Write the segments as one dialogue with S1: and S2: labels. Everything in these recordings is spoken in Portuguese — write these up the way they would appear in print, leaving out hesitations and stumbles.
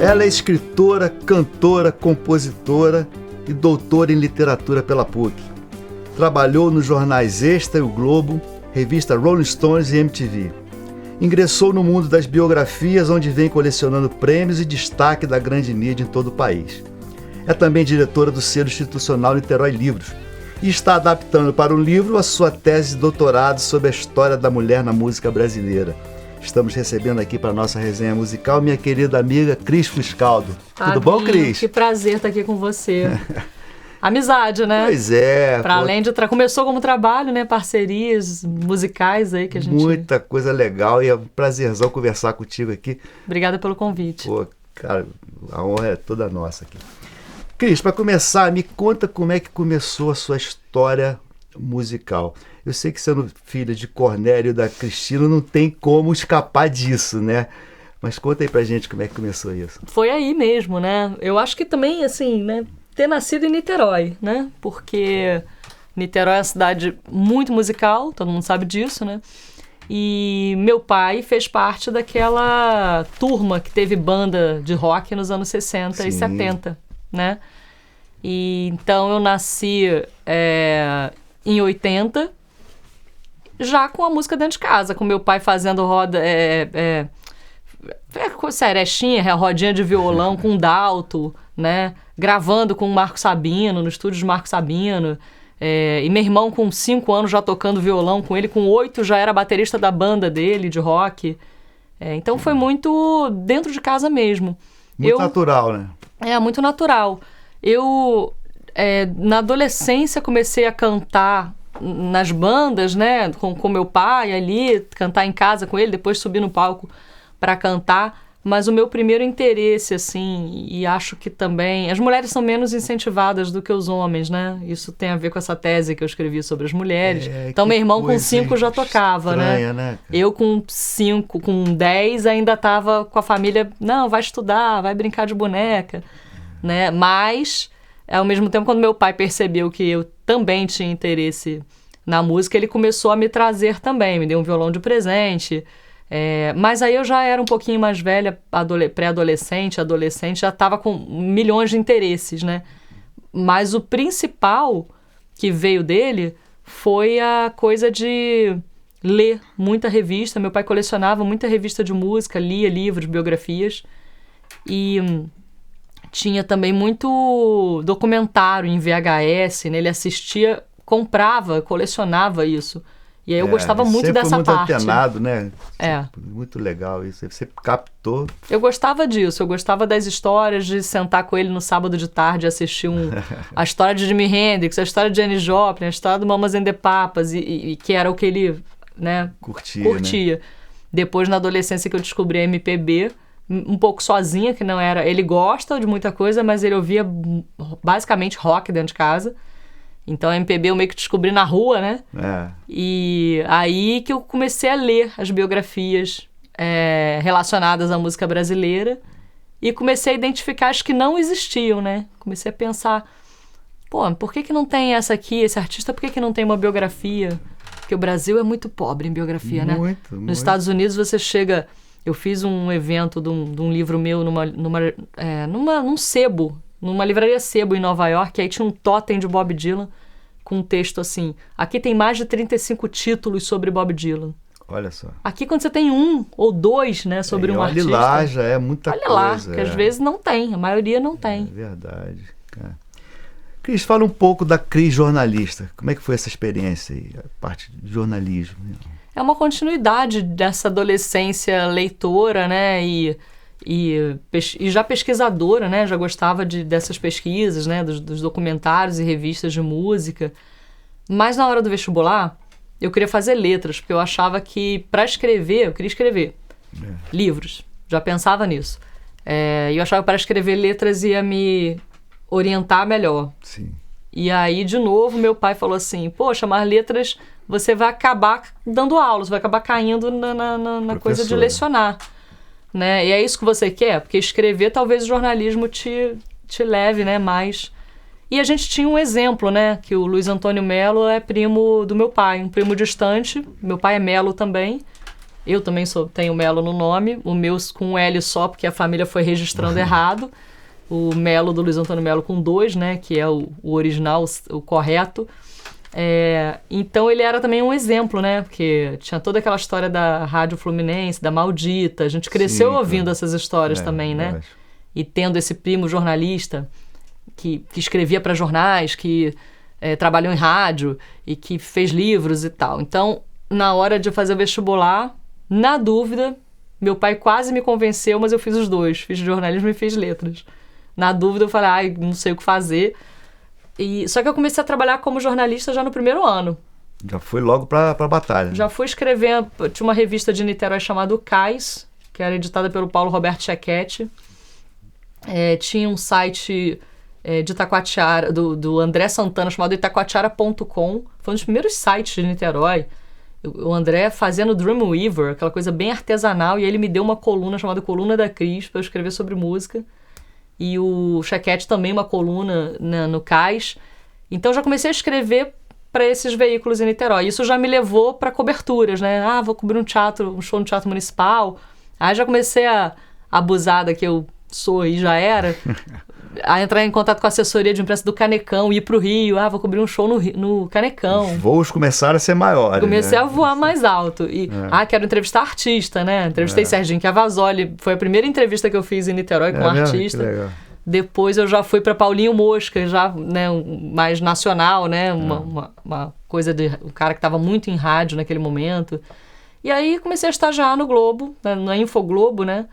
S1: Ela é escritora, cantora, compositora e doutora em literatura pela PUC. Trabalhou nos jornais Extra e o Globo, revista Rolling Stones e MTV. Ingressou no mundo das biografias, onde vem colecionando prêmios e destaque da grande mídia em todo o país. É também diretora do selo institucional Niterói Livros e está adaptando para um livro a sua tese de doutorado sobre a história da mulher na música brasileira. Estamos recebendo aqui para a nossa resenha musical minha querida amiga Cris Fuscaldo. Tudo bom, Cris?
S2: Que prazer estar aqui com você. Amizade, né?
S1: Pois é.
S2: Para além de... Começou como trabalho, né? Parcerias musicais aí que a gente...
S1: Muita coisa legal e é um prazerzão conversar contigo aqui.
S2: Obrigada pelo convite.
S1: Pô, cara, a honra é toda nossa aqui. Cris, para começar, me conta como é que começou a sua história musical. Eu sei que sendo filha de Cornélio e da Cristina não tem como escapar disso, né? Mas conta aí pra gente como é que começou isso.
S2: Foi aí mesmo, né? Eu acho que também, assim, né? Ter nascido em Niterói, né? Porque Niterói é uma cidade muito musical, todo mundo sabe disso, né? E meu pai fez parte daquela turma que teve banda de rock nos anos 60 Sim. e 70, né? E então eu nasci em 80, já com a música dentro de casa, com meu pai fazendo roda, serechinha, rodinha de violão com Dalto, né? Gravando com o Marco Sabino, no estúdio de Marco Sabino. E meu irmão com 5 anos já tocando violão com ele, com 8 já era baterista da banda dele, de rock. Então foi muito dentro de casa mesmo.
S1: Muito natural, né?
S2: Muito natural. Eu, na adolescência, comecei a cantar nas bandas, né? Com meu pai ali, cantar em casa com ele, depois subir no palco para cantar. Mas o meu primeiro interesse, assim, e acho que também... As mulheres são menos incentivadas do que os homens, né? Isso tem a ver com essa tese que eu escrevi sobre as mulheres. Então, meu irmão com 5 já tocava, estranha, né? Eu com 5, com 10, ainda estava com a família... Não, vai estudar, vai brincar de boneca, né? Mas, ao mesmo tempo, quando meu pai percebeu que eu também tinha interesse na música, ele começou a me trazer também. Me deu um violão de presente... mas aí eu já era um pouquinho mais velha, pré-adolescente, adolescente, já estava com milhões de interesses, né? Mas o principal que veio dele foi a coisa de ler muita revista. Meu pai colecionava muita revista de música, lia livros, biografias, e tinha também muito documentário em VHS, né? Ele assistia, comprava, colecionava isso. E aí eu gostava muito dessa
S1: muito
S2: parte.
S1: Antenado, né? Muito legal isso. Você captou.
S2: Eu gostava disso. Eu gostava das histórias, de sentar com ele no sábado de tarde e assistir a história de Jimi Hendrix, a história de Janis Joplin, a história do Mamas and the Papas, e que era o que ele, né, curtia. Né? Depois, na adolescência, que eu descobri a MPB, um pouco sozinha, que não era... Ele gosta de muita coisa, mas ele ouvia basicamente rock dentro de casa. Então, a MPB eu meio que descobri na rua, né? E aí que eu comecei a ler as biografias relacionadas à música brasileira e comecei a identificar as que não existiam, né? Comecei a pensar, por que não tem essa aqui, esse artista, por que não tem uma biografia? Porque o Brasil é muito pobre em biografia, né? Nos Estados Unidos você chega... Eu fiz um evento de um livro meu num sebo, numa livraria sebo em Nova York, aí tinha um totem de Bob Dylan com um texto assim: aqui tem mais de 35 títulos sobre Bob Dylan.
S1: Olha só.
S2: Aqui quando você tem 1 ou 2, né, sobre um artista...
S1: Olha lá, já é muita coisa.
S2: Olha lá, que às vezes não tem, a maioria não tem.
S1: É verdade. Cris, fala um pouco da Cris jornalista. Como é que foi essa experiência aí, a parte de jornalismo?
S2: É uma continuidade dessa adolescência leitora, né, e já pesquisadora, né? Já gostava dessas pesquisas, né? Dos documentários e revistas de música. Mas na hora do vestibular, eu queria fazer letras, porque eu achava que para escrever, eu queria escrever livros. Já pensava nisso. E eu achava que para escrever letras ia me orientar melhor.
S1: Sim.
S2: E aí, de novo, meu pai falou assim: poxa, mas letras você vai acabar dando aula, você vai acabar caindo na coisa de lecionar. Né? E é isso que você quer? Porque escrever, talvez o jornalismo te leve, né, mais. E a gente tinha um exemplo, né, que o Luiz Antônio Melo é primo do meu pai, um primo distante. Meu pai é Melo também. Eu também tenho Melo no nome, o meu com um L só, porque a família foi registrando errado. O Melo do Luiz Antônio Melo com 2, né? Que é o original, o correto. Então ele era também um exemplo, né? Porque tinha toda aquela história da Rádio Fluminense, da Maldita. A gente cresceu ouvindo essas histórias também, né? E tendo esse primo jornalista que escrevia para jornais, que trabalhou em rádio e que fez livros e tal. Então, na hora de fazer o vestibular, na dúvida, meu pai quase me convenceu, mas eu fiz os dois. Fiz jornalismo e fiz letras. Na dúvida, eu falei, não sei o que fazer. Só que eu comecei a trabalhar como jornalista já no primeiro ano.
S1: Já foi logo para a batalha.
S2: Já fui escrevendo. Tinha uma revista de Niterói chamada O Cais, que era editada pelo Paulo Roberto Chequete. Tinha um site de Itacoatiara, do André Santana, chamado itacoatiara.com. Foi um dos primeiros sites de Niterói. O André fazendo Dreamweaver, aquela coisa bem artesanal, e ele me deu uma coluna chamada Coluna da Cris para eu escrever sobre música. E o Chequete também uma coluna no Cais. Então já comecei a escrever para esses veículos em Niterói. Isso já me levou para coberturas, né? Vou cobrir um show no Teatro Municipal. Aí já comecei a abusar da que eu sou e já era, a entrar em contato com a assessoria de imprensa do Canecão, ir pro Rio, vou cobrir um show no Canecão.
S1: Os voos começaaram a ser maiores.
S2: Comecei a voar mais alto. E, quero entrevistar artista, né? Entrevistei Serginho Cavazoli, foi a primeira entrevista que eu fiz em Niterói com um artista. Que legal. Depois eu já fui para Paulinho Mosca, já, né, mais nacional, né? Uma coisa de um cara que estava muito em rádio naquele momento. E aí comecei a estagiar no Globo, na Infoglobo, né?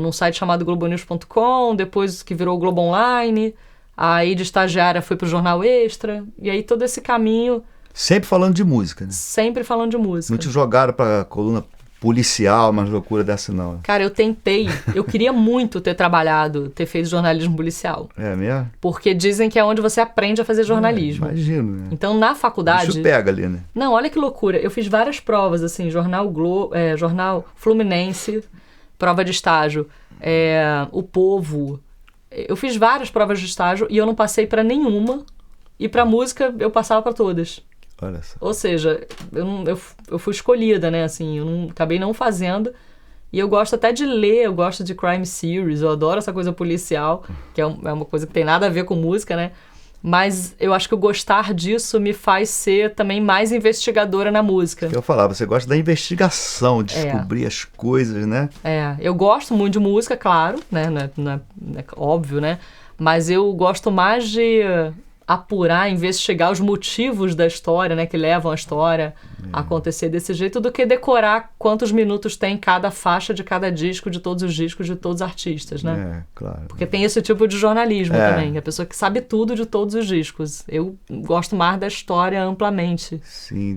S2: Num site chamado globonews.com, depois que virou o Globo Online, aí de estagiária fui pro Jornal Extra, e aí todo esse caminho...
S1: Sempre falando de música, né?
S2: Sempre falando de música.
S1: Não te jogaram pra coluna policial, uma loucura dessa não?
S2: Cara, eu queria muito ter feito jornalismo policial.
S1: É mesmo?
S2: Porque dizem que é onde você aprende a fazer jornalismo.
S1: Imagino, né?
S2: Então, na faculdade...
S1: Isso pega ali, né?
S2: Não, olha que loucura. Eu fiz várias provas, assim, Jornal Fluminense... Prova de estágio, O Povo. Eu fiz várias provas de estágio e eu não passei para nenhuma. E para música eu passava para todas.
S1: Olha só.
S2: Ou seja, eu fui escolhida, né? Assim, acabei não fazendo. E eu gosto até de ler, eu gosto de crime series, eu adoro essa coisa policial, que é uma coisa que tem nada a ver com música, né? Mas eu acho que o gostar disso me faz ser também mais investigadora na música.
S1: Eu falava, você gosta da investigação, descobrir as coisas, né?
S2: Eu gosto muito de música, claro, né? Não é óbvio, né? Mas eu gosto mais de apurar, investigar os motivos da história, né? Que levam a história a acontecer desse jeito, do que decorar quantos minutos tem cada faixa de cada disco, de todos os discos, de todos os artistas, né?
S1: Claro.
S2: Porque tem esse tipo de jornalismo também, a pessoa que sabe tudo de todos os discos. Eu gosto mais da história amplamente.
S1: Sim,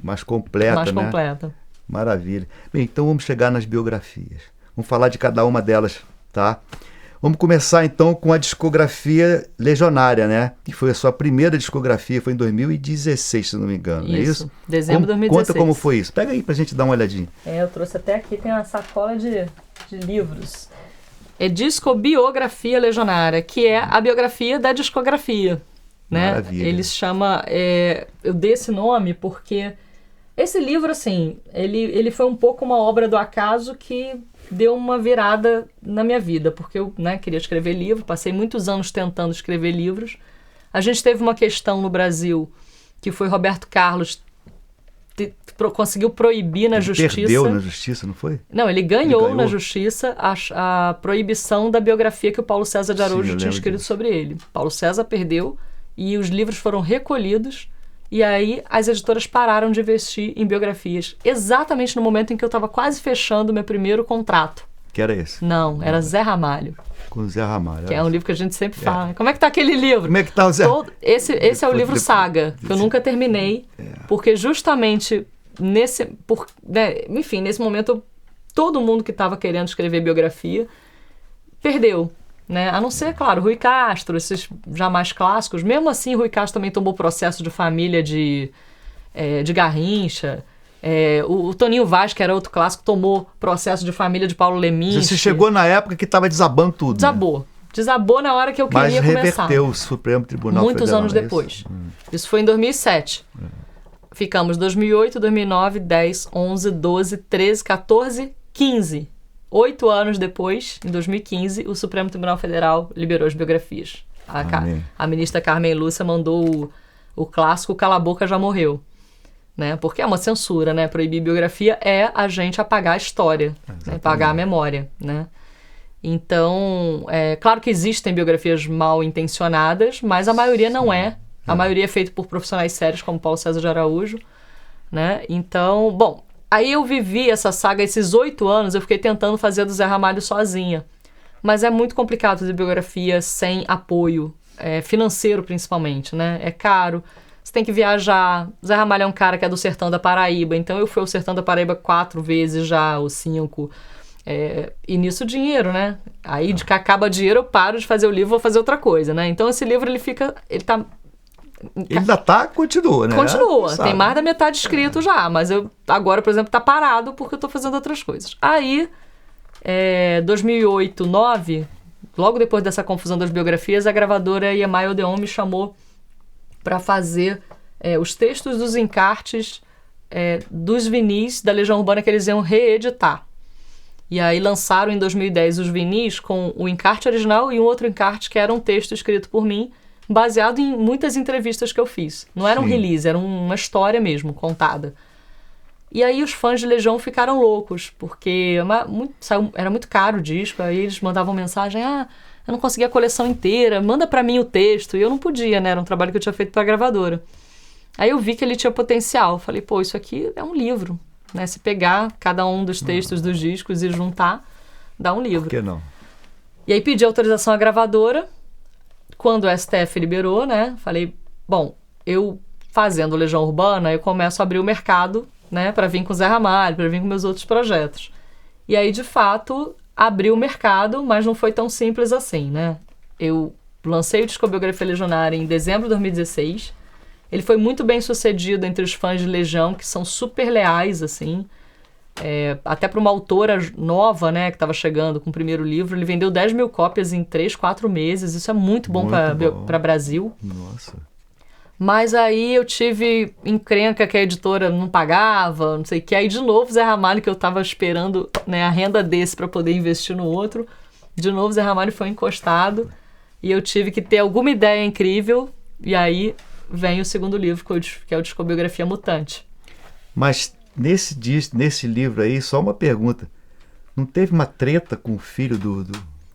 S1: mais completa,
S2: mais
S1: né?
S2: completa.
S1: Maravilha. Bem, então vamos chegar nas biografias. Vamos falar de cada uma delas, tá? Vamos começar então com a discografia Legionária, né? Que foi a sua primeira discografia, foi em 2016, se não me engano, não é isso?
S2: Dezembro de 2016.
S1: Conta como foi isso. Pega aí pra gente dar uma olhadinha.
S2: Eu trouxe até aqui, tem uma sacola de livros. É Discobiografia Legionária, que é a biografia da discografia, né?
S1: Maravilha.
S2: Eles chamam... eu dei esse nome porque esse livro, assim, ele foi um pouco uma obra do acaso que deu uma virada na minha vida, porque eu, né, queria escrever livro, passei muitos anos tentando escrever livros. A gente teve uma questão no Brasil, que foi Roberto Carlos conseguiu proibir na justiça...
S1: Perdeu na justiça, não foi?
S2: Não, ele ganhou na justiça a proibição da biografia que o Paulo César de Araújo tinha escrito sobre ele. Paulo César perdeu e os livros foram recolhidos. E aí as editoras pararam de investir em biografias. Exatamente no momento em que eu estava quase fechando o meu primeiro contrato.
S1: Que era esse?
S2: Não, era Zé Ramalho.
S1: Com Zé Ramalho.
S2: Que é um livro que a gente sempre fala. Como é que tá aquele livro?
S1: Como é que tá o Zé?
S2: Esse é o livro Saga, que eu nunca terminei. Porque justamente nesse momento, todo mundo que estava querendo escrever biografia perdeu. Né? A não ser, claro, Rui Castro, esses já mais clássicos. Mesmo assim, Rui Castro também tomou processo de família de Garrincha. O Toninho Vaz, que era outro clássico, tomou processo de família de Paulo Leminski.
S1: Você chegou na época que estava desabando tudo.
S2: Desabou. Né? Desabou na hora que eu queria começar.
S1: Mas reverteu o Supremo Tribunal
S2: Muitos
S1: Federal.
S2: Muitos anos depois. Isso foi em 2007. ficamos 2008, 2009, 10, 11, 12, 13, 14, 15. 8 anos depois, em 2015, o Supremo Tribunal Federal liberou as biografias. A ministra Carmen Lúcia mandou o clássico Cala a Boca, Já Morreu. Né? Porque é uma censura, né? Proibir biografia é a gente apagar a história, né? Apagar a memória, né? Então, claro que existem biografias mal intencionadas, mas a maioria não é. A maioria é feita por profissionais sérios, como Paulo César de Araújo, né? Então, bom, aí eu vivi essa saga, esses 8 anos, eu fiquei tentando fazer do Zé Ramalho sozinha. Mas é muito complicado fazer biografia sem apoio, financeiro principalmente, né? É caro, você tem que viajar. Zé Ramalho é um cara que é do sertão da Paraíba, então eu fui ao sertão da Paraíba 4 vezes já, ou 5. E nisso dinheiro, né? Aí de que acaba dinheiro eu paro de fazer o livro, vou fazer outra coisa, né? Então esse livro ele ainda
S1: continua, né?
S2: Continua, tem mais da metade escrito já, mas eu agora, por exemplo, tá parado porque eu tô fazendo outras coisas. Aí, 2008, 2009, logo depois dessa confusão das biografias, a gravadora EMI Odeon me chamou para fazer os textos dos encartes dos vinis da Legião Urbana que eles iam reeditar. E aí lançaram em 2010 os vinis com o encarte original e um outro encarte que era um texto escrito por mim, baseado em muitas entrevistas que eu fiz. Não era um release, era uma história mesmo, contada. E aí os fãs de Legião ficaram loucos, porque era muito caro o disco, aí eles mandavam mensagem, eu não consegui a coleção inteira, manda pra mim o texto. E eu não podia, né? Era um trabalho que eu tinha feito pra gravadora. Aí eu vi que ele tinha potencial. Falei, pô, isso aqui é um livro, né? Se pegar cada um dos textos dos discos e juntar, dá um livro.
S1: Por que não?
S2: E aí pedi autorização à gravadora. Quando o STF liberou, né? Falei, bom, eu fazendo Legião Urbana, eu começo a abrir o mercado, né? Pra vir com o Zé Ramalho, pra vir com meus outros projetos. E aí, de fato, abri o mercado, mas não foi tão simples assim, né? Eu lancei o Discobiografia Legionária em dezembro de 2016. Ele foi muito bem sucedido entre os fãs de Legião, que são super leais, assim. Até para uma autora nova, né, que estava chegando com o primeiro livro, ele vendeu 10 mil cópias em 3, 4 meses. Isso é muito bom para Brasil.
S1: Nossa.
S2: Mas aí eu tive encrenca que a editora não pagava, não sei o que. Aí, de novo, Zé Ramalho, que eu estava esperando, né, a renda desse para poder investir no outro. De novo, Zé Ramalho foi encostado. E eu tive que ter alguma ideia incrível. E aí vem o segundo livro, que é o Discobiografia Mutante.
S1: Mas nesse livro aí, só uma pergunta. Não teve uma treta com o filho do...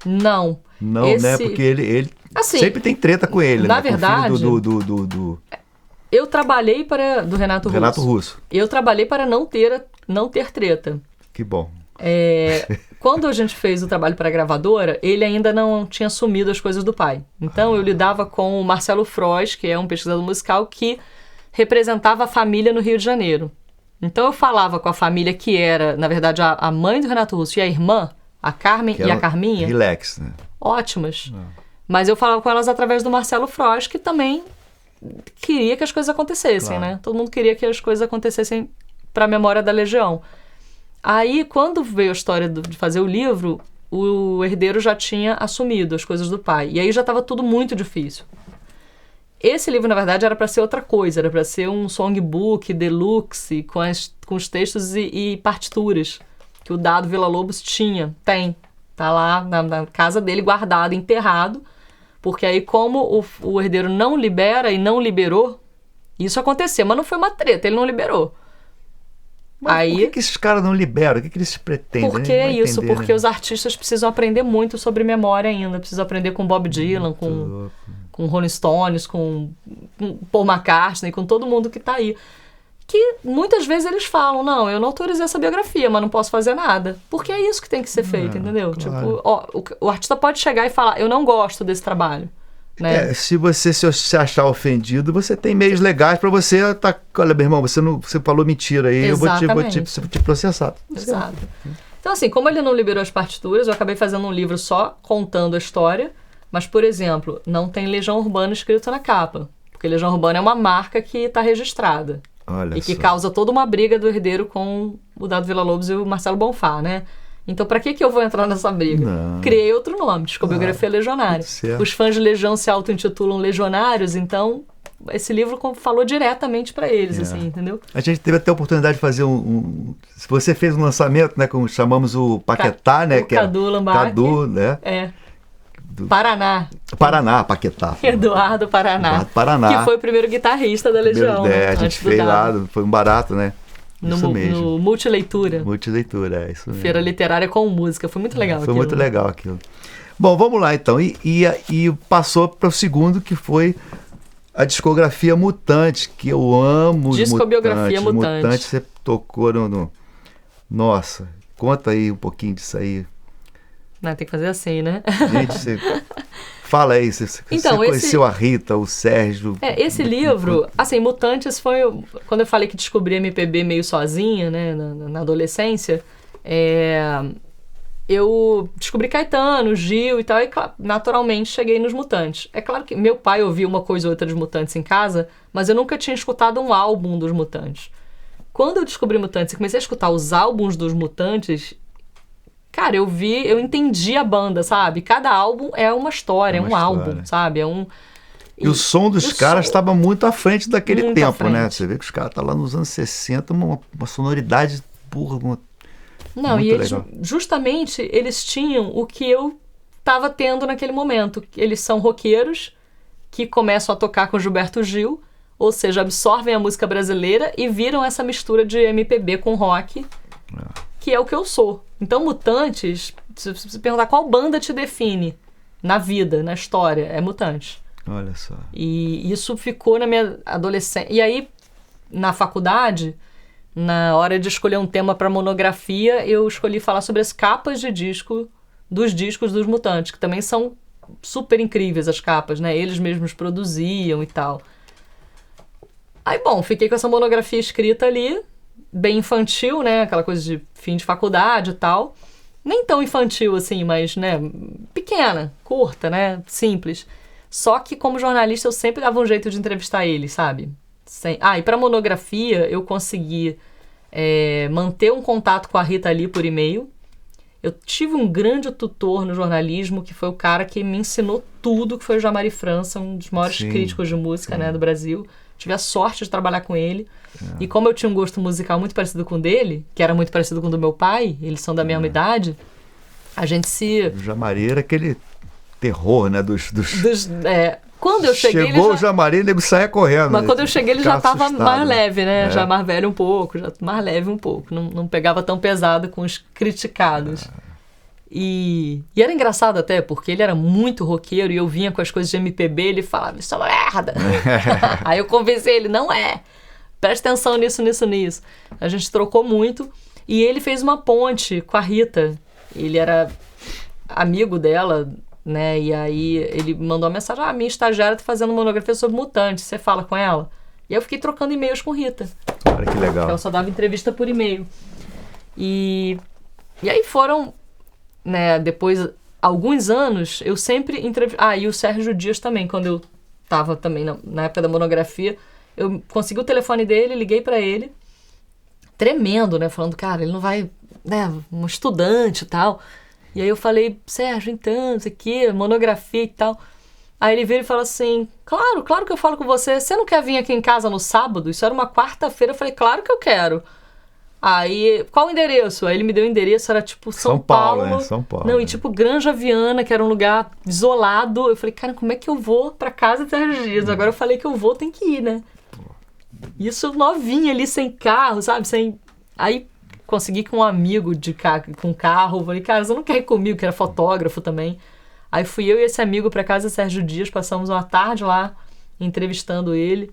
S2: Não.
S1: Não, né? Porque ele assim, sempre tem treta com ele,
S2: na
S1: né?
S2: verdade,
S1: com o filho do...
S2: Eu trabalhei do Renato
S1: Russo.
S2: Eu trabalhei para não ter treta.
S1: Que bom.
S2: Quando a gente fez o trabalho para a gravadora, ele ainda não tinha assumido as coisas do pai. Então eu lidava com o Marcelo Frois, que é um pesquisador musical que representava a família no Rio de Janeiro. Então eu falava com a família que era, na verdade, a mãe do Renato Russo e a irmã, a Carmen e a Carminha.
S1: Relax, né?
S2: Ótimas. Mas eu falava com elas através do Marcelo Frois, que também queria que as coisas acontecessem, né? Todo mundo queria que as coisas acontecessem para a memória da Legião. Aí, quando veio a história de fazer o livro, o herdeiro já tinha assumido as coisas do pai. E aí já estava tudo muito difícil. Esse livro, na verdade, era para ser outra coisa. Era para ser um songbook deluxe com os textos e partituras que o Dado Villa-Lobos tem. Tá lá na casa dele, guardado, enterrado. Porque aí, como o herdeiro não libera e não liberou, isso aconteceu. Mas não foi uma treta, ele não liberou.
S1: Mas
S2: aí,
S1: por que esses caras não liberam? O que eles pretendem?
S2: Porque é isso, porque os artistas precisam aprender muito sobre memória ainda. Precisam aprender com Bob Dylan, com Rolling Stones, com Paul McCartney, com todo mundo que tá aí. Que muitas vezes eles falam, não, eu não autorizei essa biografia, mas não posso fazer nada. Porque é isso que tem que ser feito, entendeu?
S1: Claro.
S2: Tipo, o artista pode chegar e falar, eu não gosto desse trabalho. Né?
S1: Se você se achar ofendido, você tem meios legais para você olha, meu irmão, você falou mentira aí,
S2: Exatamente.
S1: eu vou te processar.
S2: Exato. Então, assim, como ele não liberou as partituras, eu acabei fazendo um livro só contando a história, mas, por exemplo, não tem Legião Urbana escrito na capa, porque Legião Urbana é uma marca que está registrada.
S1: Olha
S2: e que
S1: só.
S2: causa toda uma briga do herdeiro com o Dado Villa-Lobos e o Marcelo Bonfá, né? Então, pra que eu vou entrar nessa briga?
S1: Não.
S2: Criei outro nome, Discobiografia Legionária.
S1: Certo.
S2: Os fãs de Legião se auto-intitulam legionários, então esse livro falou diretamente para eles, assim, entendeu?
S1: A gente teve até a oportunidade de fazer se você fez um lançamento, né, como chamamos o Paquetá, né?
S2: O Cadu Lambac.
S1: Cadu, né?
S2: Paraná,
S1: Paquetá.
S2: Eduardo Paraná, que foi o primeiro guitarrista da Legião.
S1: A gente fez lá, foi um barato, né? Isso mesmo.
S2: No Multileitura.
S1: Multileitura, isso mesmo.
S2: Feira literária com música, foi muito legal aquilo.
S1: Foi muito legal aquilo. Bom, vamos lá então. E passou para o segundo, que foi a discografia Mutante, que eu amo.
S2: Discobiografia Mutante.
S1: Mutante, você tocou no... Nossa, conta aí um pouquinho disso aí.
S2: Tem que fazer assim, né?
S1: Gente, fala aí, você conheceu a Rita, o Sérgio...
S2: Esse livro, assim, Mutantes foi... Quando eu falei que descobri MPB meio sozinha, né, na adolescência, eu descobri Caetano, Gil e tal, e naturalmente cheguei nos Mutantes. É claro que meu pai ouvia uma coisa ou outra dos Mutantes em casa, mas eu nunca tinha escutado um álbum dos Mutantes. Quando eu descobri Mutantes e comecei a escutar os álbuns dos Mutantes... Cara, eu entendi a banda, sabe? Cada álbum é uma história, álbum, sabe?
S1: E o som dos caras estava muito à frente daquele tempo, né? Você vê que os caras estavam lá nos anos 60, uma sonoridade burra.
S2: Não, e eles, justamente, eles tinham o que eu estava tendo naquele momento. Eles são roqueiros que começam a tocar com Gilberto Gil, ou seja, absorvem a música brasileira e viram essa mistura de MPB com rock, que é o que eu sou. Então, Mutantes, se você perguntar qual banda te define na vida, na história, é Mutantes.
S1: Olha só.
S2: E isso ficou na minha adolescência. E aí, na faculdade, na hora de escolher um tema para monografia, eu escolhi falar sobre as capas de disco dos discos dos Mutantes, que também são super incríveis as capas, né? Eles mesmos produziam e tal. Aí, bom, fiquei com essa monografia escrita ali, bem infantil, né? Aquela coisa de fim de faculdade e tal. Nem tão infantil assim, mas, né? Pequena, curta, né? Simples. Só que, como jornalista, eu sempre dava um jeito de entrevistar ele, sabe? E pra monografia, eu consegui manter um contato com a Rita Lee por e-mail. Eu tive um grande tutor no jornalismo, que foi o cara que me ensinou tudo, que foi o Jamari França, um dos maiores críticos de música, né, do Brasil. Tive a sorte de trabalhar com ele. E como eu tinha um gosto musical muito parecido com o dele, que era muito parecido com o do meu pai, eles são da mesma idade, a gente se...
S1: O Jamari era aquele terror, né?
S2: Quando eu cheguei...
S1: Chegou o Jamari, o nego saia correndo.
S2: Mas quando eu cheguei, ele já estava mais leve, né? Já mais velho um pouco, já mais leve um pouco. Não pegava tão pesado com os criticados. E era engraçado até, porque ele era muito roqueiro e eu vinha com as coisas de MPB, ele falava, isso é uma merda. Aí eu conversei ele, não é. Presta atenção nisso. A gente trocou muito e ele fez uma ponte com a Rita. Ele era amigo dela, né? E aí ele mandou uma mensagem, minha estagiária tá fazendo monografia sobre Mutantes, você fala com ela? E eu fiquei trocando e-mails com Rita.
S1: Olha que legal.
S2: Ela só dava entrevista por e-mail. E aí foram, né, depois, alguns anos, eu sempre entrevistei... e o Sérgio Dias também, quando eu tava também na época da monografia, eu consegui o telefone dele, liguei pra ele, tremendo, né, falando, cara, ele não vai, né, um estudante e tal. E aí eu falei, Sérgio, então, isso aqui, monografia e tal. Aí ele veio e falou assim, claro que eu falo com você. Você não quer vir aqui em casa no sábado? Isso era uma quarta-feira. Eu falei, claro que eu quero. Aí, qual o endereço? Aí ele me deu o endereço, era tipo São Paulo.
S1: Né? São Paulo.
S2: Não, e tipo Granja Viana, que era um lugar isolado. Eu falei, cara, como é que eu vou pra casa de Sérgio Dias? Agora eu falei que eu vou, tem que ir, né? Isso novinha ali, sem carro, sabe? Aí consegui com um amigo com carro. Falei, cara, você não quer ir comigo, que era fotógrafo também. Aí fui eu e esse amigo pra casa de Sérgio Dias, passamos uma tarde lá entrevistando ele.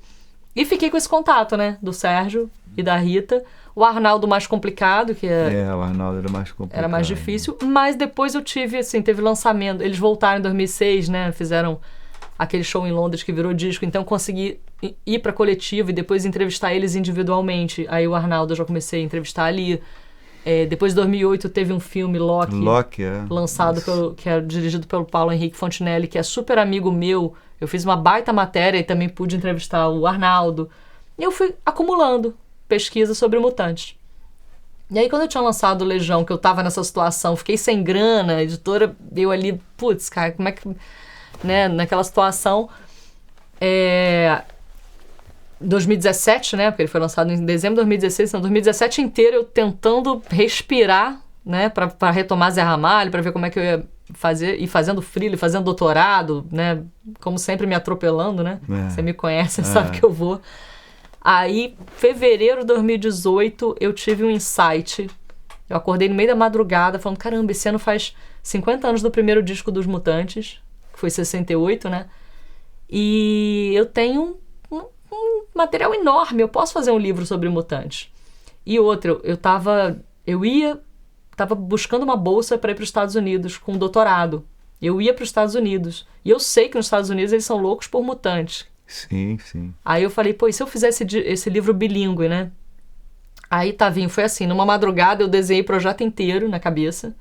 S2: E fiquei com esse contato, né? Do Sérgio e da Rita. O Arnaldo mais complicado, que
S1: o Arnaldo era mais complicado.
S2: Era mais difícil, mas depois eu tive, assim, teve lançamento. Eles voltaram em 2006, né? Fizeram aquele show em Londres que virou disco, então consegui ir pra coletiva e depois entrevistar eles individualmente. Aí o Arnaldo eu já comecei a entrevistar ali. Depois de 2008 teve um filme, Loki, lançado, que é dirigido pelo Paulo Henrique Fontinelli, que é super amigo meu. Eu fiz uma baita matéria e também pude entrevistar o Arnaldo. E eu fui acumulando pesquisa sobre Mutantes. E aí quando eu tinha lançado Legião, que eu tava nessa situação, fiquei sem grana, a editora deu ali, putz, cara, como é que... Né, naquela situação, 2017, né? Porque ele foi lançado em dezembro de 2016. Então, 2017 inteiro eu tentando respirar, né? Para retomar Zé Ramalho, para ver como é que eu ia fazer. E fazendo freela, fazendo doutorado, né? Como sempre me atropelando, né? Você me conhece, sabe que eu vou. Aí, fevereiro de 2018, eu tive um insight. Eu acordei no meio da madrugada falando, caramba, esse ano faz 50 anos do primeiro disco dos Mutantes, que foi 68, né? E eu tenho um material enorme, eu posso fazer um livro sobre Mutantes. E outra, eu tava buscando uma bolsa para ir para os Estados Unidos com um doutorado. Eu ia para os Estados Unidos. E eu sei que nos Estados Unidos eles são loucos por Mutantes.
S1: Sim, sim.
S2: Aí eu falei, pô, e se eu fizesse esse livro bilíngue, né? Aí, Tavinho, foi assim, numa madrugada eu desenhei o projeto inteiro na cabeça.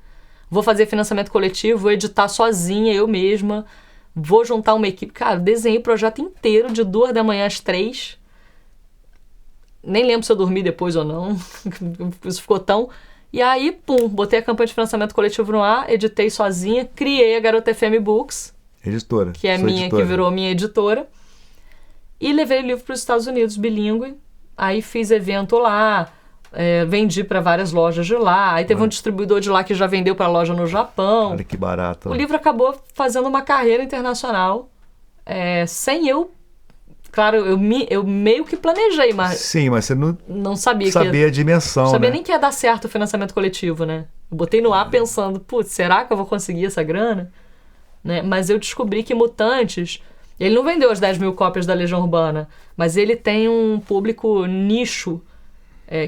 S2: Vou fazer financiamento coletivo, vou editar sozinha, eu mesma. Vou juntar uma equipe. Cara, desenhei o projeto inteiro de 2 da manhã às 3. Nem lembro se eu dormi depois ou não. Isso ficou tão... E aí, pum, botei a campanha de financiamento coletivo no ar, editei sozinha, criei a Garota FM Books.
S1: Editora.
S2: Que é minha, editora. Que virou minha editora. E levei o livro para os Estados Unidos, bilíngue. Aí fiz evento lá, vendi para várias lojas de lá. Aí teve um distribuidor de lá que já vendeu para loja no Japão.
S1: Olha que barato.
S2: O livro acabou fazendo uma carreira internacional, sem eu... Claro, eu meio que planejei, mas...
S1: Sim, mas você
S2: não sabia
S1: a dimensão,
S2: não sabia
S1: né?
S2: nem que ia dar certo o financiamento coletivo, né? Eu botei no ar pensando, putz, será que eu vou conseguir essa grana? Né? Mas eu descobri que Mutantes... Ele não vendeu as 10 mil cópias da Legião Urbana, mas ele tem um público nicho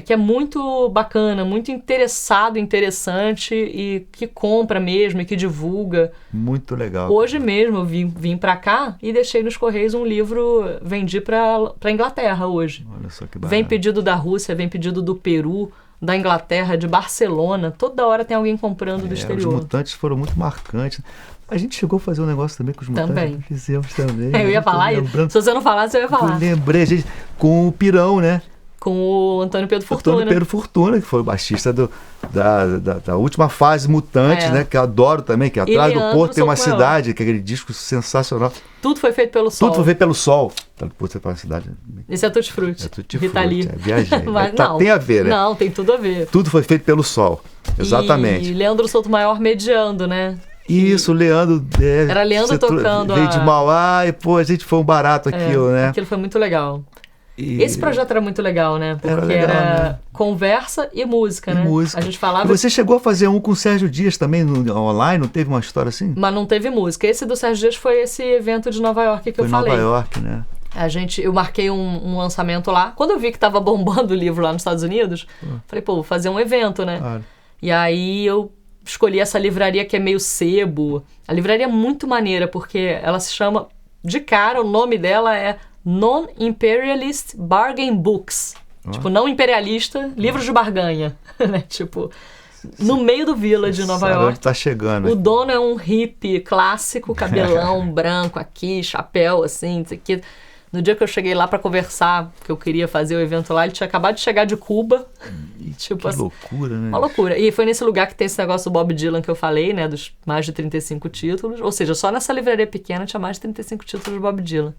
S2: que é muito bacana, muito interessado, interessante e que compra mesmo e que divulga.
S1: Muito legal.
S2: Hoje mesmo eu vim pra cá e deixei nos Correios um livro, vendi pra Inglaterra hoje.
S1: Olha só que barato.
S2: Vem pedido da Rússia, vem pedido do Peru, da Inglaterra, de Barcelona. Toda hora tem alguém comprando do exterior.
S1: Os Mutantes foram muito marcantes. A gente chegou a fazer um negócio também com os Mutantes.
S2: Também.
S1: Fizemos também.
S2: Eu ia falar isso. Se você não falasse, eu ia falar.
S1: Eu lembrei, gente, com o Pirão, né?
S2: Com o Antônio Pedro Fortuna.
S1: Antônio Pedro Fortuna, que foi o baixista da última fase Mutantes, né? Que eu adoro também, que atrás do Porto tem uma cidade, que é aquele disco sensacional.
S2: Tudo foi feito pelo sol.
S1: Tudo foi feito pelo sol. Porto é uma cidade...
S2: Esse é Tutti Frutti.
S1: É Tutti
S2: Rita Lee.
S1: Frutti, viajei.
S2: Mas,
S1: tem a ver, né?
S2: Não, tem tudo a ver.
S1: Tudo foi feito pelo sol, exatamente.
S2: E Leandro Souto-Maior mediando, né?
S1: Isso, o Leandro...
S2: Era Leandro tocando
S1: veio de Mauá e, pô, a gente foi um barato aquilo, né?
S2: Aquilo foi muito legal. Esse projeto era muito legal, né? Porque era conversa e música, né?
S1: Música.
S2: A gente falava...
S1: E você chegou a fazer um com o Sérgio Dias também online? Não teve uma história assim?
S2: Mas não teve música. Esse do Sérgio Dias foi esse evento de Nova York que eu falei.
S1: Nova York, né?
S2: Eu marquei um lançamento lá. Quando eu vi que tava bombando o livro lá nos Estados Unidos, falei, pô, vou fazer um evento, né?
S1: Claro.
S2: E aí eu escolhi essa livraria que é meio sebo. A livraria é muito maneira, porque ela se chama... De cara, o nome dela é Non-Imperialist Bargain Books. Tipo, não imperialista, livros de barganha. Né? Tipo, no meio do Village de Nova York.
S1: Onde tá chegando.
S2: O dono é um hippie clássico, cabelão branco aqui, chapéu assim, isso aqui. No dia que eu cheguei lá pra conversar, que eu queria fazer o evento lá, ele tinha acabado de chegar de Cuba. Tipo,
S1: que
S2: assim,
S1: loucura, né?
S2: Uma loucura. E foi nesse lugar que tem esse negócio do Bob Dylan que eu falei, né? Dos mais de 35 títulos. Ou seja, só nessa livraria pequena tinha mais de 35 títulos de Bob Dylan.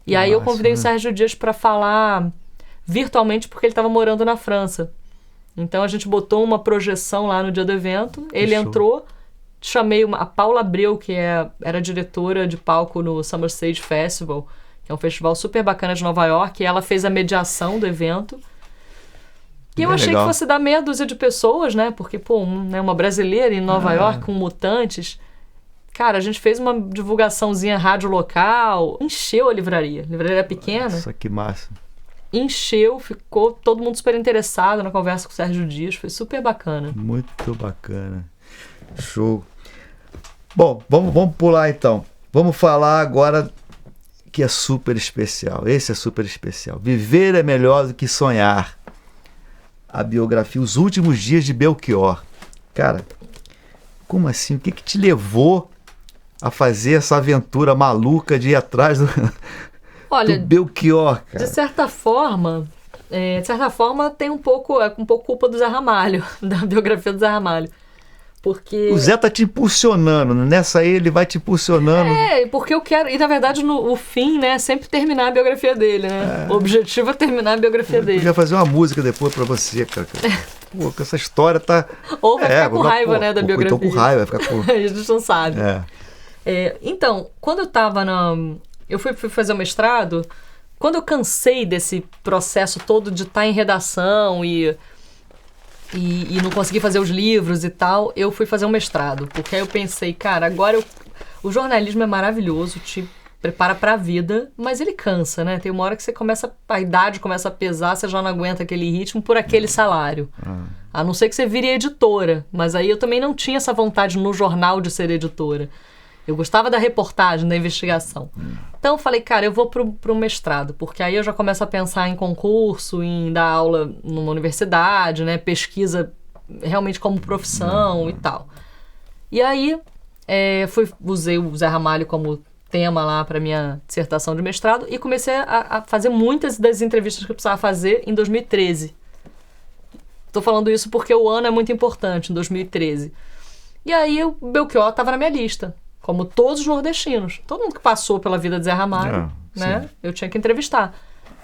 S2: E aí eu convidei o Sérgio Dias pra falar virtualmente, porque ele estava morando na França. Então a gente botou uma projeção lá no dia do evento. Ele entrou, chamei a Paula Abreu, que era diretora de palco no Summer Stage Festival, que é um festival super bacana de Nova York, e ela fez a mediação do evento. E eu achei que fosse dar meia dúzia de pessoas, né? Porque, pô, uma brasileira em Nova York com Mutantes. Cara, a gente fez uma divulgaçãozinha rádio local, encheu a livraria. A livraria era pequena.
S1: Nossa, que massa.
S2: Encheu, ficou todo mundo super interessado na conversa com o Sérgio Dias. Foi super bacana.
S1: Muito bacana. Show. Bom, vamos pular então. Vamos falar agora que é super especial. Esse é super especial. Viver é melhor do que sonhar. A biografia Os Últimos Dias de Belchior. Cara, como assim? O que te levou a fazer essa aventura maluca de ir atrás do Belchior, cara?
S2: De certa forma tem um pouco culpa do Zé Ramalho, da biografia do Zé Ramalho. Porque...
S1: O Zé tá te impulsionando, nessa aí ele vai te impulsionando.
S2: Porque eu quero... E, na verdade, o fim, né, é sempre terminar a biografia dele, né? O objetivo é terminar a biografia dele.
S1: Eu podia fazer uma música depois pra você, cara. Pô, que essa história tá...
S2: Ou vai ficar com raiva, né, da biografia.
S1: Então com raiva, vai ficar com...
S2: A gente não sabe. Então, quando eu tava eu fui fazer o mestrado, quando eu cansei desse processo todo de estar em redação e não consegui fazer os livros e tal, eu fui fazer um mestrado. Porque aí eu pensei, cara, agora o jornalismo é maravilhoso, te prepara pra vida, mas ele cansa, né? Tem uma hora que a idade começa a pesar, você já não aguenta aquele ritmo por aquele salário. A não ser que você vire editora, mas aí eu também não tinha essa vontade no jornal de ser editora. Eu gostava da reportagem, da investigação. Então eu falei, cara, eu vou pro mestrado, porque aí eu já começo a pensar em concurso, em dar aula numa universidade, né? Pesquisa realmente como profissão e tal. E aí usei o Zé Ramalho como tema lá para minha dissertação de mestrado e comecei a fazer muitas das entrevistas que eu precisava fazer em 2013. Tô falando isso porque o ano é muito importante, em 2013. E aí o Belchior estava na minha lista, como todos os nordestinos. Todo mundo que passou pela vida de Zé Ramalho, né? Eu tinha que entrevistar.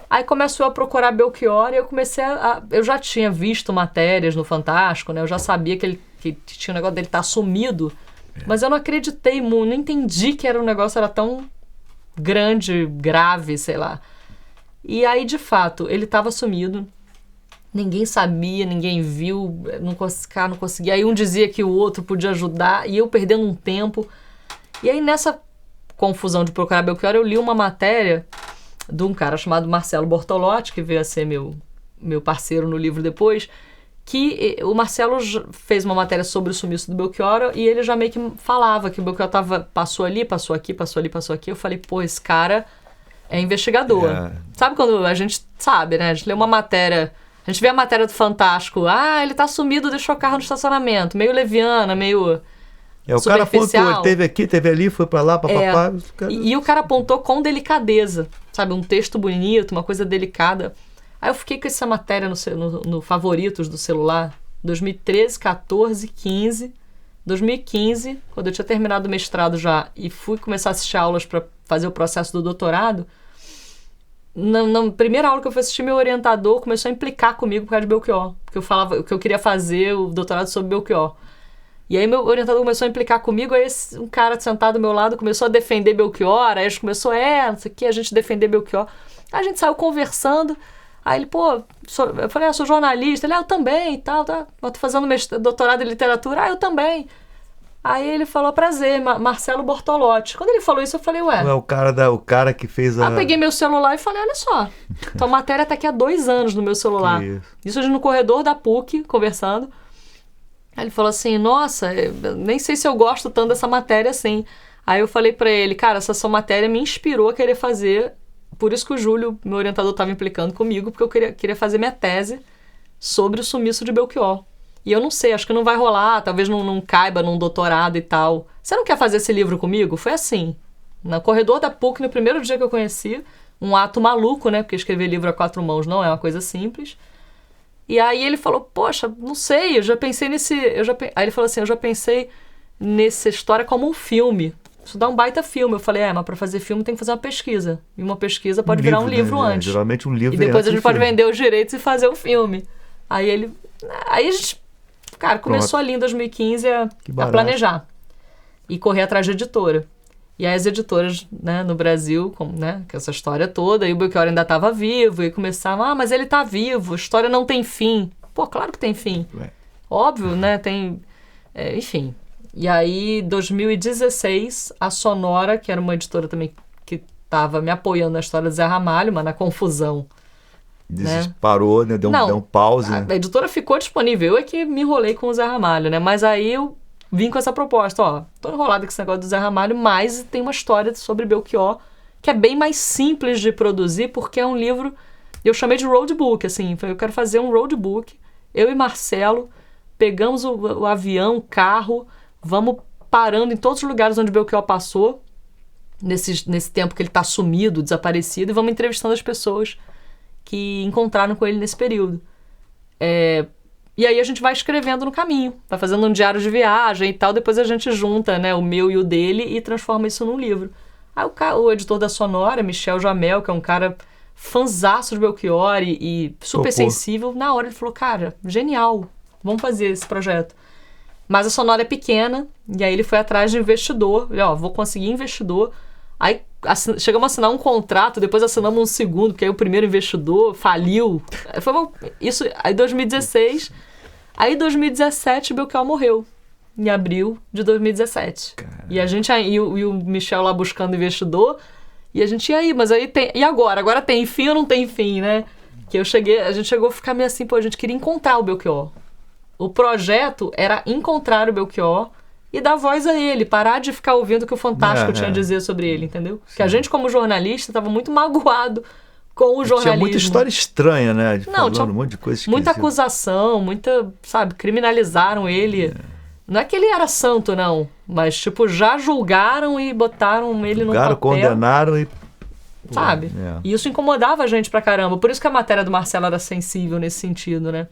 S2: Aí começou a procurar Belchior e eu comecei eu já tinha visto matérias no Fantástico, né? Eu já sabia que tinha o negócio dele estar sumido, mas eu não acreditei muito, não entendi que o negócio era tão grande, grave, sei lá. E aí, de fato, ele estava sumido. Ninguém sabia, ninguém viu, não conseguia. Aí um dizia que o outro podia ajudar e eu perdendo um tempo. E aí, nessa confusão de procurar Belchior, eu li uma matéria de um cara chamado Marcelo Bortolotti, que veio a ser meu parceiro no livro depois, que o Marcelo fez uma matéria sobre o sumiço do Belchior e ele já meio que falava que o Belchior passou ali, passou aqui, passou ali, passou aqui. Eu falei, pô, esse cara é investigador. Sabe quando a gente sabe, né? A gente lê uma matéria, a gente vê a matéria do Fantástico, ele tá sumido, deixou o carro no estacionamento, meio leviana, meio...
S1: O cara apontou, ele teve aqui, teve ali, foi pra lá, papapá.
S2: E o cara apontou com delicadeza, sabe? Um texto bonito, uma coisa delicada. Aí eu fiquei com essa matéria no favoritos do celular, 2013, 14, 15. 2015, quando eu tinha terminado o mestrado já e fui começar a assistir aulas para fazer o processo do doutorado, na primeira aula que eu fui assistir, meu orientador começou a implicar comigo por causa de Belchior, porque eu falava que eu queria fazer o doutorado sobre Belchior. E aí meu orientador começou a implicar comigo, aí um cara sentado do meu lado começou a defender Belchior, aí a gente começou, não sei o que, a gente defender Belchior. Aí a gente saiu conversando, aí ele, eu falei, sou jornalista, ele, eu também e tal, tá? Eu tô fazendo doutorado em literatura, eu também. Aí ele falou, prazer, Marcelo Bortolotti. Quando ele falou isso, eu falei,
S1: É o cara que fez a...
S2: Aí eu peguei meu celular e falei, olha só, tua matéria tá aqui há 2 anos no meu celular. Isso a gente no corredor da PUC, conversando. Aí ele falou assim, nossa, nem sei se eu gosto tanto dessa matéria assim. Aí eu falei pra ele, cara, essa sua matéria me inspirou a querer fazer, por isso que o Júlio, meu orientador, estava implicando comigo, porque eu queria fazer minha tese sobre o sumiço de Belchior. E eu não sei, acho que não vai rolar, talvez não caiba num doutorado e tal. Você não quer fazer esse livro comigo? Foi assim, no corredor da PUC, no primeiro dia que eu conheci, um ato maluco, né, porque escrever livro a 4 mãos não é uma coisa simples. E aí ele falou, poxa, não sei, eu já pensei Aí ele falou assim, eu já pensei nessa história como um filme. Isso dá um baita filme. Eu falei, mas para fazer filme tem que fazer uma pesquisa. E uma pesquisa pode virar um livro antes.
S1: Geralmente um livro
S2: e depois a gente pode vender os direitos e fazer o filme. Aí a gente, cara, começou ali em 2015 a planejar. E correr atrás de editora. E aí as editoras, né, no Brasil, com essa história toda, e o Belchior ainda estava vivo, e começava, mas ele está vivo, a história não tem fim. Pô, claro que tem fim. Óbvio, né, tem... enfim. E aí, 2016, a Sonora, que era uma editora também que estava me apoiando na história do Zé Ramalho, mas na confusão.
S1: Parou, né, deu um pause.
S2: A editora ficou disponível, eu é que me enrolei com o Zé Ramalho, né, mas aí eu vim com essa proposta, tô enrolada com esse negócio do Zé Ramalho, mas tem uma história sobre Belchior que é bem mais simples de produzir, porque é um livro, eu chamei de roadbook, assim, eu quero fazer um roadbook, eu e Marcelo, pegamos o avião, o carro, vamos parando em todos os lugares onde Belchior passou, nesse tempo que ele está sumido, desaparecido, e vamos entrevistando as pessoas que encontraram com ele nesse período. E aí a gente vai escrevendo no caminho, vai fazendo um diário de viagem e tal, depois a gente junta, né, o meu e o dele e transforma isso num livro. Aí o editor da Sonora, Michel Jamel, que é um cara fanzaço de Belchior e super sensível, na hora ele falou, cara, genial, vamos fazer esse projeto. Mas a Sonora é pequena, e aí ele foi atrás de investidor, vou conseguir investidor. Aí chegamos a assinar um contrato, depois assinamos um segundo, porque aí o primeiro investidor faliu. Isso, aí 2016, aí 2017 Belchior morreu. Em abril de 2017. Caramba. E a gente e o Michel lá buscando investidor, e a gente ia aí, mas aí tem. E agora? Agora tem fim ou não tem fim, né? Que a gente chegou a ficar meio assim, a gente queria encontrar o Belchior. O projeto era encontrar o Belchior e dar voz a ele, parar de ficar ouvindo o que o Fantástico tinha a dizer sobre ele, entendeu? Sim. Que a gente, como jornalista, estava muito magoado com o jornalismo.
S1: Tinha muita história estranha, né?
S2: Não, tinha um monte de coisa esquisita. Muita acusação, criminalizaram ele. Não é que ele era santo, não. Mas, já julgaram e botaram ele no papel.
S1: Condenaram e...
S2: Sabe? E isso incomodava a gente pra caramba. Por isso que a matéria do Marcelo era sensível nesse sentido, né?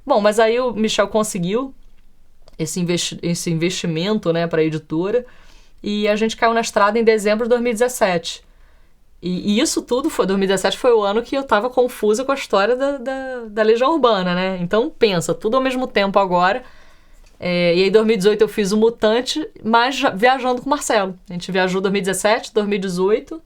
S2: Bom, mas aí o Michel conseguiu esse investimento, né, pra editora. E a gente caiu na estrada em dezembro de 2017. E isso tudo 2017 foi o ano que eu tava confusa com a história da Legião Urbana, né? Então, pensa, tudo ao mesmo tempo agora... e aí em 2018 eu fiz o Mutante, mas viajando com o Marcelo. A gente viajou 2017, 2018,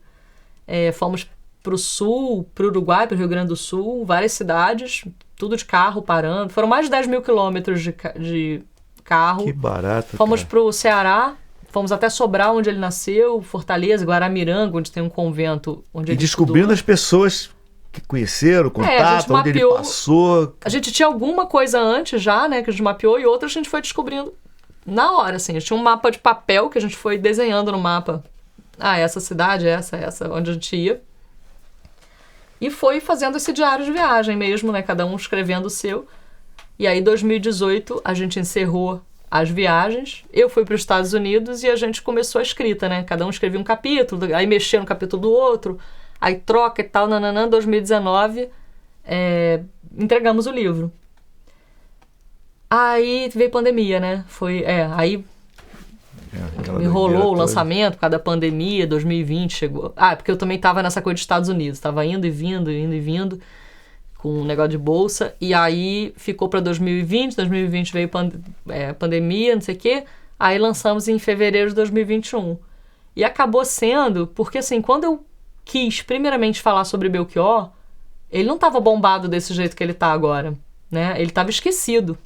S2: fomos pro sul, pro Uruguai, pro Rio Grande do Sul, várias cidades, tudo de carro, parando. Foram mais de 10 mil quilômetros de carro.
S1: Que barato.
S2: Fomos pro Ceará, fomos até Sobral, onde ele nasceu, Fortaleza, Guaramiranga, onde tem um convento. Onde ele
S1: descobrindo
S2: estudou.
S1: As pessoas... que conheceram, o contato, onde ele passou.
S2: A gente tinha alguma coisa antes já, né, que a gente mapeou, e outras a gente foi descobrindo na hora, assim. A gente tinha um mapa de papel que a gente foi desenhando no mapa. Essa cidade, essa, onde a gente ia. E foi fazendo esse diário de viagem mesmo, né, cada um escrevendo o seu. E aí, em 2018, a gente encerrou as viagens. Eu fui para os Estados Unidos e a gente começou a escrita, né? Cada um escrevia um capítulo, aí mexia no capítulo do outro. Aí troca e tal, 2019, entregamos o livro. Aí veio pandemia, né? Aí enrolou o lançamento por causa da pandemia, 2020 chegou. Porque eu também tava nessa coisa dos Estados Unidos, tava indo e vindo, com um negócio de bolsa, e aí ficou para 2020 veio pandemia, não sei o quê, aí lançamos em fevereiro de 2021. E acabou sendo, porque assim, quando eu quis primeiramente falar sobre Belchior, ele não estava bombado desse jeito que ele está agora, né? Ele estava esquecido.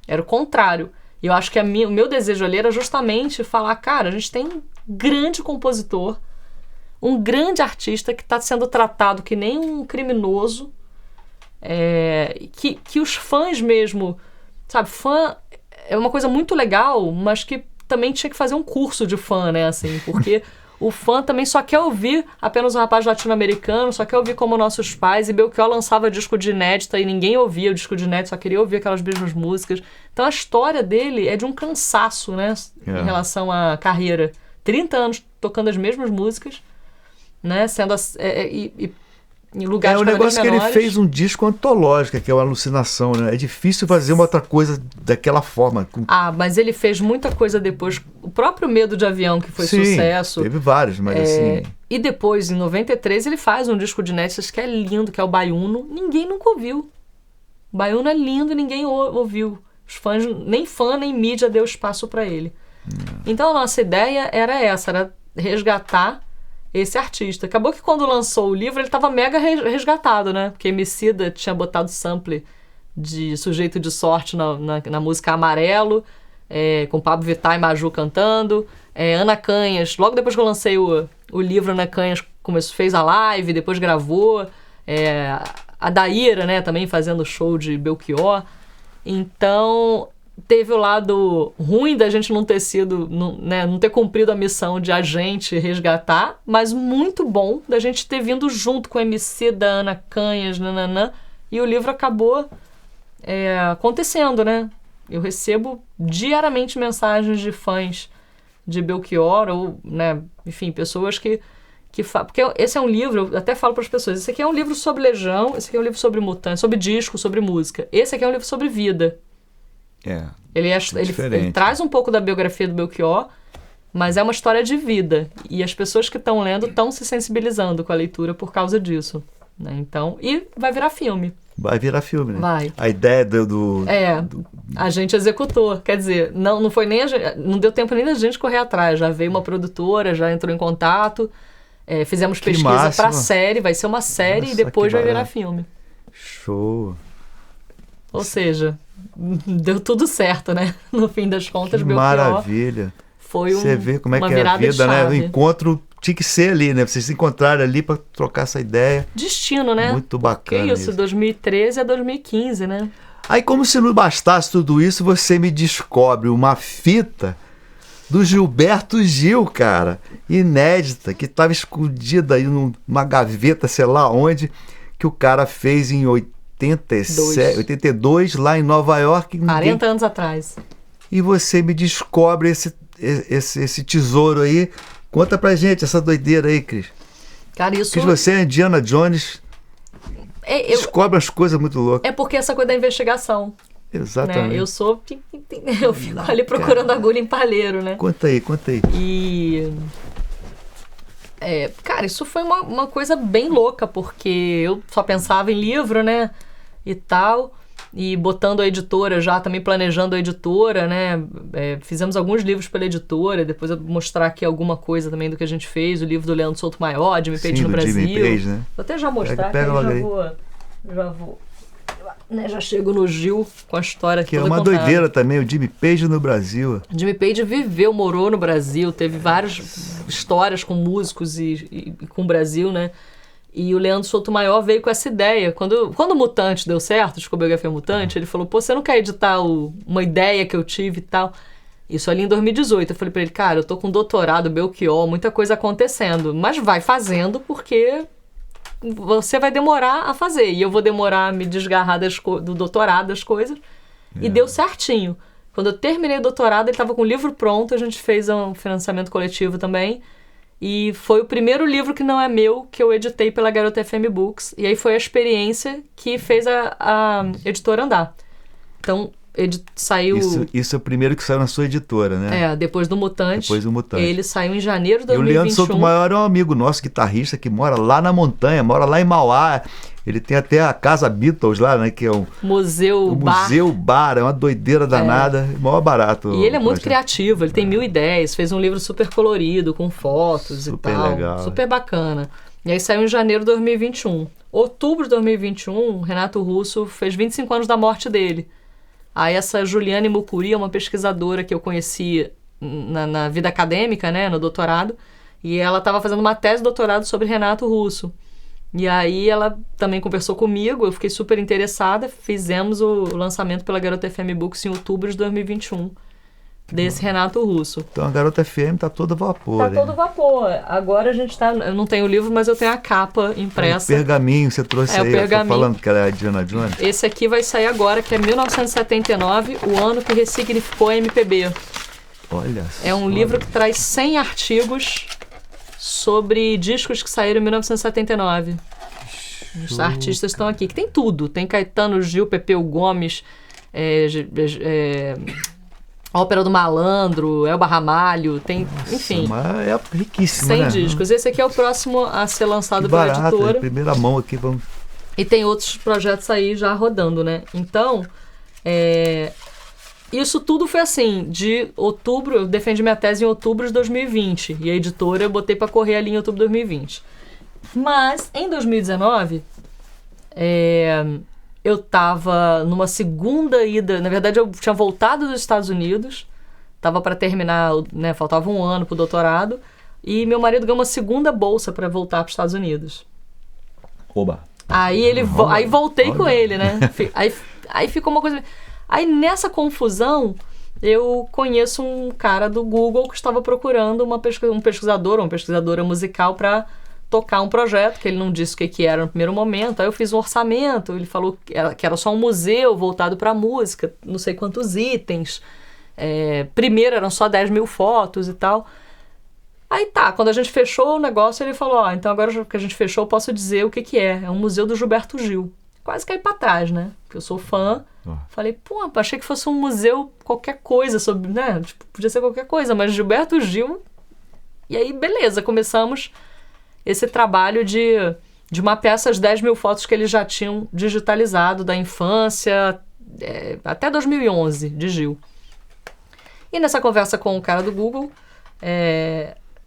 S2: Era o contrário. E eu acho que o meu desejo ali era justamente falar, cara, a gente tem um grande compositor, um grande artista que está sendo tratado que nem um criminoso, que os fãs mesmo, sabe, fã é uma coisa muito legal, mas que também tinha que fazer um curso de fã, né, assim, porque o fã também só quer ouvir apenas um rapaz latino-americano, só quer ouvir como nossos pais, e Belchior lançava disco de inédita e ninguém ouvia o disco de inédita, só queria ouvir aquelas mesmas músicas. Então a história dele é de um cansaço, né, em relação à carreira. 30 anos tocando as mesmas músicas, né, sendo em lugares
S1: o negócio que
S2: menores.
S1: ele fez um disco antológico, que é uma alucinação, né? É difícil fazer uma outra coisa daquela forma.
S2: Mas ele fez muita coisa depois. O próprio Medo de Avião, que foi sucesso.
S1: Teve vários, mas assim...
S2: E depois, em 93, ele faz um disco de inéditas que é lindo, que é o Baiuno. Ninguém nunca ouviu. O Baiuno é lindo e ninguém ouviu. Os fãs, nem fã, nem mídia deu espaço para ele. Então a nossa ideia era essa, era resgatar esse artista. Acabou que quando lançou o livro ele estava mega resgatado, né? Porque Emicida tinha botado sample de Sujeito de Sorte na música Amarelo, com Pablo Vittar e Maju cantando. Ana Canhas, logo depois que eu lancei o livro, Ana Canhas fez a live, depois gravou. A Daíra, né, também fazendo show de Belchior. Então, teve o lado ruim da gente não ter sido, não ter cumprido a missão de a gente resgatar, mas muito bom da gente ter vindo junto com a Emicida, Ana Canhas, e o livro acabou acontecendo, né? Eu recebo diariamente mensagens de fãs de Belchior, ou, né, enfim, pessoas que Porque esse é um livro, eu até falo para as pessoas, esse aqui é um livro sobre Legião, esse aqui é um livro sobre Mutantes, sobre disco, sobre música. Esse aqui é um livro sobre vida. Ele traz um pouco da biografia do Belchior, mas é uma história de vida. E as pessoas que estão lendo estão se sensibilizando com a leitura por causa disso. Né? Então, e vai virar filme.
S1: Vai virar filme, né?
S2: Vai.
S1: A ideia
S2: a gente executou. Quer dizer, não foi nem não deu tempo nem da gente correr atrás. Já veio uma produtora, já entrou em contato. Fizemos pesquisa para série. Vai ser uma série. Nossa, e depois vai virar filme.
S1: Show.
S2: Ou seja, deu tudo certo, né? No fim das contas,
S1: que maravilha.
S2: Foi
S1: Você vê como é que é a vida, né? O encontro tinha que ser ali, né? Vocês se encontraram ali para trocar essa ideia.
S2: Destino, né?
S1: Muito bacana.
S2: Que isso, 2013 a 2015, né?
S1: Aí, como se não bastasse tudo isso, você me descobre uma fita do Gilberto Gil, cara, inédita, que estava escondida aí numa gaveta, sei lá onde, que o cara fez em 82, lá em Nova York.
S2: 40 anos atrás.
S1: E você me descobre esse tesouro aí. Conta pra gente essa doideira aí, Cris.
S2: Cara, isso...
S1: Cris, você é Indiana Jones, descobre as coisas muito loucas.
S2: É porque essa coisa da investigação.
S1: Exatamente.
S2: Né? Eu fico ali procurando agulha em palheiro, né?
S1: Conta aí.
S2: E... cara, isso foi uma coisa bem louca, porque eu só pensava em livro, né? E tal... E botando a editora já, também planejando a editora, né? Fizemos alguns livros pela editora, depois eu vou mostrar aqui alguma coisa também do que a gente fez, o livro do Leandro Souto Maior, Jimmy Page no Brasil.
S1: Jimmy Page, né?
S2: Vou até já mostrar, que aí já vou né? Já chego no Gil com a história
S1: que
S2: toda
S1: é uma
S2: contada.
S1: Doideira também, o Jimmy Page no Brasil.
S2: Jimmy Page morou no Brasil, teve várias histórias com músicos e com o Brasil, né? E o Leandro Souto Maior veio com essa ideia. Quando o Mutante deu certo, Discografia Mutante, ele falou, você não quer editar uma ideia que eu tive e tal? Isso ali em 2018. Eu falei pra ele, cara, eu tô com doutorado, Belchior, muita coisa acontecendo. Mas vai fazendo porque você vai demorar a fazer. E eu vou demorar a me desgarrar do doutorado, das coisas. E deu certinho. Quando eu terminei o doutorado, ele tava com o livro pronto, a gente fez um financiamento coletivo também. E foi o primeiro livro que não é meu, que eu editei pela Garota FM Books. E aí foi a experiência que fez a editora andar. Então, saiu...
S1: Isso é o primeiro que saiu na sua editora, né?
S2: Depois do Mutante.
S1: Depois do Mutante.
S2: Ele saiu em janeiro de 2021.
S1: E o Leandro Souto Maior é um amigo nosso, guitarrista, que mora lá na montanha, mora lá em Mauá. Ele tem até a Casa Beatles lá, né? Que é um
S2: Museu
S1: Bar, é uma doideira danada, maior barato.
S2: E ele é muito criativo, ele tem 1000 ideias, fez um livro super colorido, com fotos e tal.
S1: Super legal.
S2: Super bacana. E aí saiu em janeiro de 2021. Outubro de 2021, Renato Russo fez 25 anos da morte dele. Aí essa Juliane Mucuri é uma pesquisadora que eu conheci na vida acadêmica, né? No doutorado. E ela estava fazendo uma tese de doutorado sobre Renato Russo. E aí ela também conversou comigo, eu fiquei super interessada, fizemos o lançamento pela Garota FM Books em outubro de 2021, desse Renato Russo.
S1: Então a Garota FM tá todo vapor.
S2: Tá todo vapor. Agora a gente tá... Eu não tenho o livro, mas eu tenho a capa impressa.
S1: O pergaminho você trouxe aí,
S2: o pergaminho.
S1: Falando que ela é a Indiana Jones.
S2: Esse aqui vai sair agora, que é 1979, o ano que ressignificou a MPB.
S1: Olha
S2: só. É um livro que traz 100 artigos sobre discos que saíram em 1979. Os artistas estão aqui, que tem tudo. Tem Caetano, Gil, Pepeu Gomes, Ópera do Malandro, Elba Ramalho, tem, enfim.
S1: É riquíssimo,
S2: 100 discos. Esse aqui é o próximo a ser lançado pela editora.
S1: Primeira mão aqui, vamos...
S2: E tem outros projetos aí já rodando, né? Então, isso tudo foi assim, de outubro, eu defendi minha tese em outubro de 2020. E a editora eu botei pra correr ali em outubro de 2020. Mas, em 2019, eu estava numa segunda ida... Na verdade, eu tinha voltado dos Estados Unidos, estava para terminar, né, faltava um ano para o doutorado, e meu marido ganhou uma segunda bolsa para voltar para os Estados Unidos.
S1: Oba!
S2: Aí, aí voltei com ele, né? Aí ficou uma coisa... Aí, nessa confusão, eu conheço um cara do Google que estava procurando um pesquisador ou uma pesquisadora musical para tocar um projeto, que ele não disse o que era no primeiro momento. Aí eu fiz um orçamento, ele falou que era só um museu voltado para música, não sei quantos itens. Primeiro eram só 10 mil fotos e tal. Aí tá, quando a gente fechou o negócio, ele falou, então agora que a gente fechou, eu posso dizer o que é. É um museu do Gilberto Gil. Quase caí pra trás, né? Porque eu sou fã. Falei, achei que fosse um museu qualquer coisa sobre, né? Tipo, podia ser qualquer coisa, mas Gilberto Gil. E aí, beleza, começamos esse trabalho de mapear essas 10 mil fotos que eles já tinham digitalizado da infância até 2011, de Gil. E nessa conversa com o cara do Google,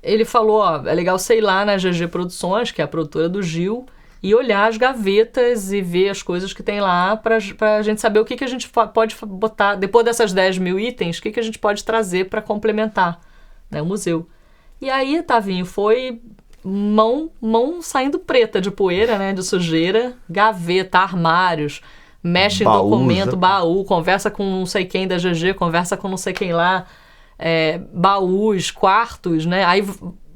S2: ele falou, é legal você ir lá na GG Produções, que é a produtora do Gil, e olhar as gavetas e ver as coisas que tem lá pra gente saber o que a gente pode botar, depois dessas 10 mil itens, o que a gente pode trazer para complementar, né, o museu. E aí, Tavinho, foi mão saindo preta de poeira, né, de sujeira, gaveta, armários, mexe em documento, baú, conversa com não sei quem da GG, conversa com não sei quem lá, baús, quartos, né, aí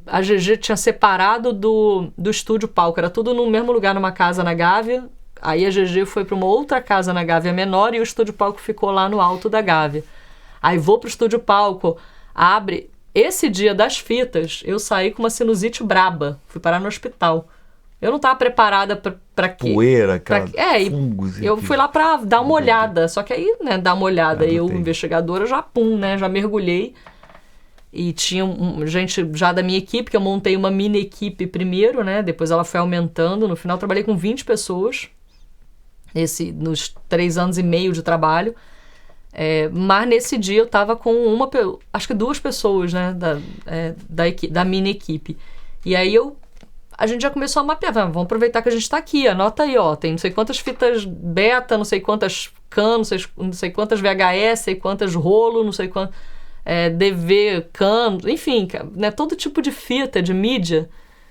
S2: a GG tinha separado do estúdio palco, era tudo no mesmo lugar, numa casa na Gávea, aí a GG foi para uma outra casa na Gávea menor e o estúdio palco ficou lá no alto da Gávea. Aí vou pro estúdio palco, abre... Esse dia das fitas, eu saí com uma sinusite braba. Fui parar no hospital. Eu não estava preparada para quê?
S1: Poeira, cara. Fungos.
S2: Eu fui lá para dar uma olhada. Só que aí, né, dar uma olhada. Eu, investigadora, já já mergulhei. E tinha gente já da minha equipe, que eu montei uma mini equipe primeiro, né? Depois ela foi aumentando. No final, trabalhei com 20 pessoas. Nos 3 anos e meio de trabalho. Mas nesse dia eu tava com acho que 2 pessoas, né, da mini equipe. E aí a gente já começou a mapear, vamos aproveitar que a gente tá aqui, anota aí, tem não sei quantas fitas beta, não sei quantas CAN, não sei quantas VHS, sei quantas rolo, não sei quantas DV, CAN, enfim, né, todo tipo de fita, de mídia,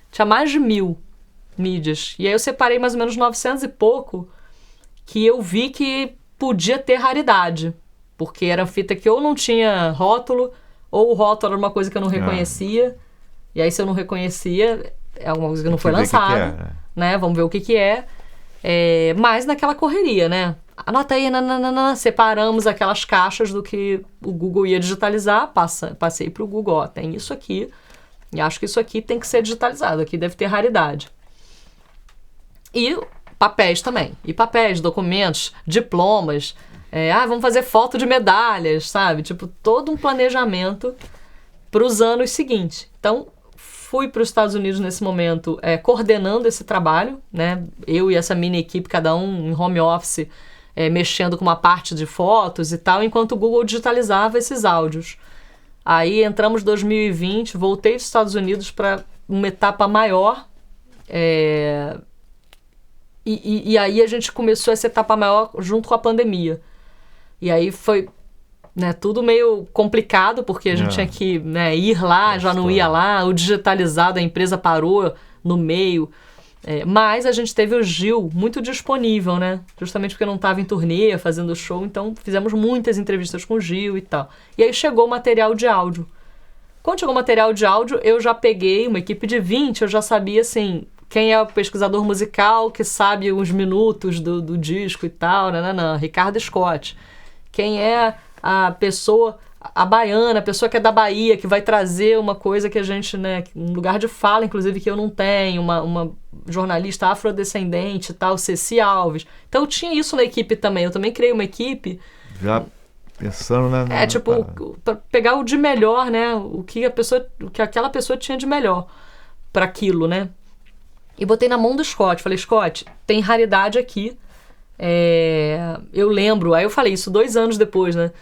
S2: tinha mais de 1000 mídias. E aí eu separei mais ou menos 900 e pouco que eu vi que podia ter raridade. Porque era fita que ou não tinha rótulo, ou o rótulo era uma coisa que eu não reconhecia. E aí, se eu não reconhecia, é alguma coisa que não foi lançada. Né? Vamos ver o que é. Mas naquela correria, né? Anota aí, separamos aquelas caixas do que o Google ia digitalizar. Passei para o Google, tem isso aqui. E acho que isso aqui tem que ser digitalizado. Aqui deve ter raridade. E papéis também. E papéis, documentos, diplomas... vamos fazer foto de medalhas, sabe? Tipo, todo um planejamento para os anos seguintes. Então, fui para os Estados Unidos nesse momento, coordenando esse trabalho, né? Eu e essa mini equipe, cada um em home office, mexendo com uma parte de fotos e tal, enquanto o Google digitalizava esses áudios. Aí, entramos em 2020, voltei dos Estados Unidos para uma etapa maior, e aí a gente começou essa etapa maior junto com a pandemia. E aí foi, né, tudo meio complicado, porque a gente tinha que, né, ir lá, já não ia lá, o digitalizado, a empresa parou no meio. Mas a gente teve o Gil muito disponível, né? Justamente porque não estava em turnê, fazendo show, então fizemos muitas entrevistas com o Gil e tal. E aí chegou o material de áudio. Quando chegou o material de áudio, eu já peguei uma equipe de 20, eu já sabia, assim... Quem é o pesquisador musical que sabe os minutos do disco e tal, Ricardo Scott. Quem é a pessoa, a baiana, a pessoa que é da Bahia, que vai trazer uma coisa que a gente, né, um lugar de fala, inclusive, que eu não tenho, uma jornalista afrodescendente e tal, Ceci Alves. Então eu tinha isso na equipe também, eu também criei uma equipe...
S1: Já pensando, né?
S2: Para pegar o de melhor, né, o que aquela pessoa tinha de melhor para aquilo, né? E botei na mão do Scott. Falei, Scott, tem raridade aqui. Eu lembro... Aí eu falei isso 2 anos depois, né?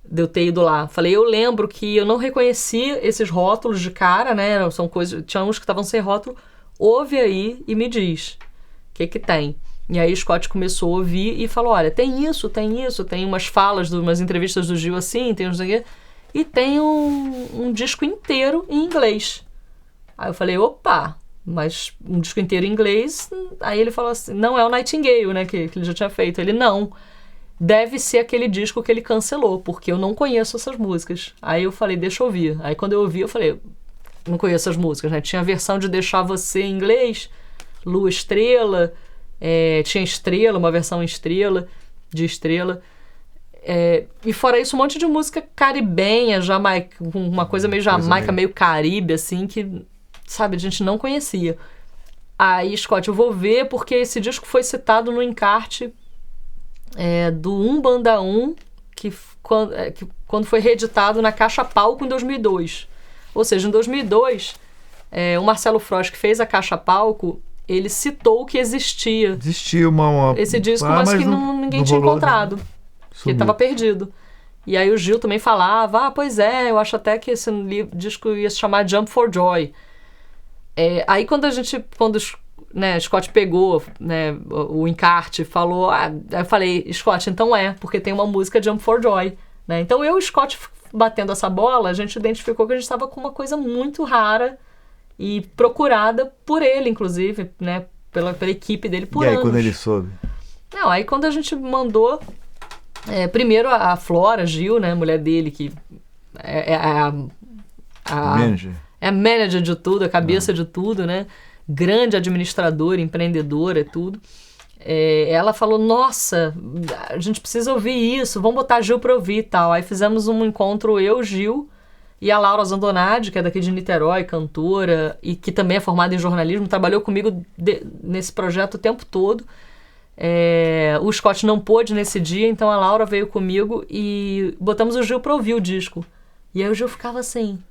S2: De eu ter ido lá. Falei, eu lembro que eu não reconhecia esses rótulos de cara, né? São coisas... Tinha uns que estavam sem rótulo. Ouve aí e me diz. O que tem? E aí o Scott começou a ouvir e falou, olha, tem isso. Tem umas falas, umas entrevistas do Gil assim, tem uns... E tem um disco inteiro em inglês. Aí eu falei, opa... Mas um disco inteiro em inglês, aí ele falou assim, não é o Nightingale, né, que ele já tinha feito. Ele, não, deve ser aquele disco que ele cancelou, porque eu não conheço essas músicas. Aí eu falei, deixa eu ouvir. Aí quando eu ouvi, eu falei, não conheço as músicas, né? Tinha a versão de Deixar Você em inglês, Lua Estrela, tinha Estrela, uma versão em estrela, de Estrela. E fora isso, um monte de música caribenha, uma coisa meio Jamaica, meio Caribe, assim, que, sabe, a gente não conhecia. Aí, Scott, eu vou ver porque esse disco foi citado no encarte do Banda 1, que quando foi reeditado na Caixa Palco em 2002. Ou seja, em 2002, o Marcelo Frost, que fez a Caixa Palco, ele citou que existia esse disco, mas que ninguém tinha encontrado, que estava perdido. E aí o Gil também falava, pois eu acho até que esse disco ia se chamar Jump for Joy. Aí quando Scott pegou, né, o encarte e falou, eu falei, Scott, então porque tem uma música Jump for Joy, né? Então eu e o Scott batendo essa bola, a gente identificou que a gente estava com uma coisa muito rara e procurada por ele, inclusive, né, pela equipe dele por anos.
S1: E aí quando ele soube?
S2: Não, aí quando a gente mandou, primeiro a Flora Gil, né, mulher dele, que
S1: manager.
S2: É a manager de tudo, a cabeça de tudo, né? Grande administradora, empreendedora e tudo. Ela falou, nossa, a gente precisa ouvir isso, vamos botar a Gil pra ouvir e tal. Aí fizemos um encontro, eu, Gil, e a Laura Zandonade, que é daqui de Niterói, cantora, e que também é formada em jornalismo, trabalhou comigo nesse projeto o tempo todo. O Scott não pôde nesse dia, então a Laura veio comigo e botamos o Gil pra ouvir o disco. E aí o Gil ficava assim...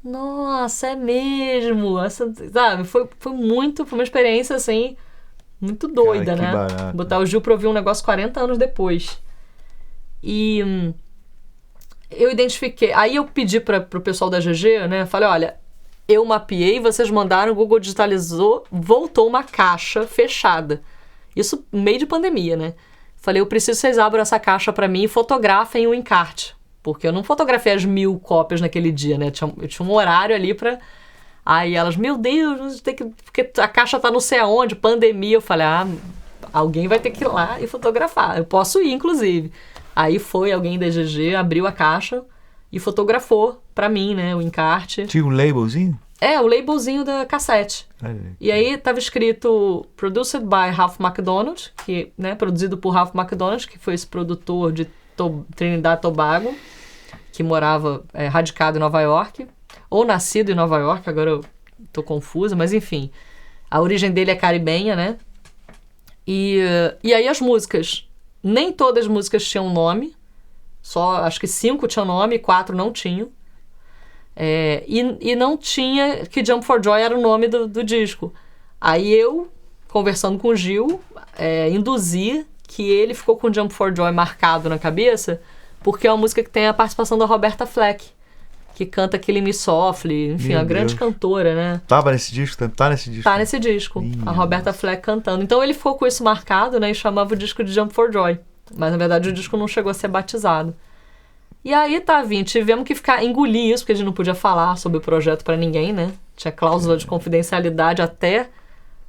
S2: Nossa, é mesmo, sabe? Foi uma experiência assim, muito doida,
S1: cara,
S2: né?
S1: Barato.
S2: Botar o Gil pra ouvir um negócio 40 anos depois. E eu identifiquei, aí eu pedi pro pessoal da GG, né? Falei, olha, eu mapeei, vocês mandaram, o Google digitalizou, voltou uma caixa fechada. Isso no meio de pandemia, né? Falei, eu preciso que vocês abram essa caixa pra mim e fotografem o encarte. Porque eu não fotografei as 1000 cópias naquele dia, né? Eu tinha um horário ali pra... Aí elas, meu Deus, porque a caixa tá não sei aonde, pandemia. Eu falei, alguém vai ter que ir lá e fotografar. Eu posso ir, inclusive. Aí foi alguém da GG, abriu a caixa e fotografou pra mim, né? O encarte.
S1: Tinha um labelzinho?
S2: O labelzinho da cassete. E aí tava escrito Produced by Ralph MacDonald, que, né, produzido por Ralph MacDonald, que foi esse produtor de Trinidad e Tobago, que morava radicado em Nova York, ou nascido em Nova York, agora eu tô confusa, mas enfim, a origem dele é caribenha, né? E aí as músicas, nem todas as músicas tinham nome, só acho que 5 tinham nome e 4 não tinham. E não tinha que Jump for Joy era o nome do disco. Aí eu, conversando com o Gil, induzi que ele ficou com Jump for Joy marcado na cabeça, porque é uma música que tem a participação da Roberta Fleck, que canta Killing Me Softly, enfim, uma grande cantora, né?
S1: Tava nesse disco? Tá nesse disco?
S2: Tá nesse disco, a Roberta Fleck cantando. Então ele ficou com isso marcado, né, e chamava o disco de Jump for Joy. Mas na verdade o disco não chegou a ser batizado. E aí, tivemos que engolir isso, porque a gente não podia falar sobre o projeto pra ninguém, né? Tinha cláusula de confidencialidade até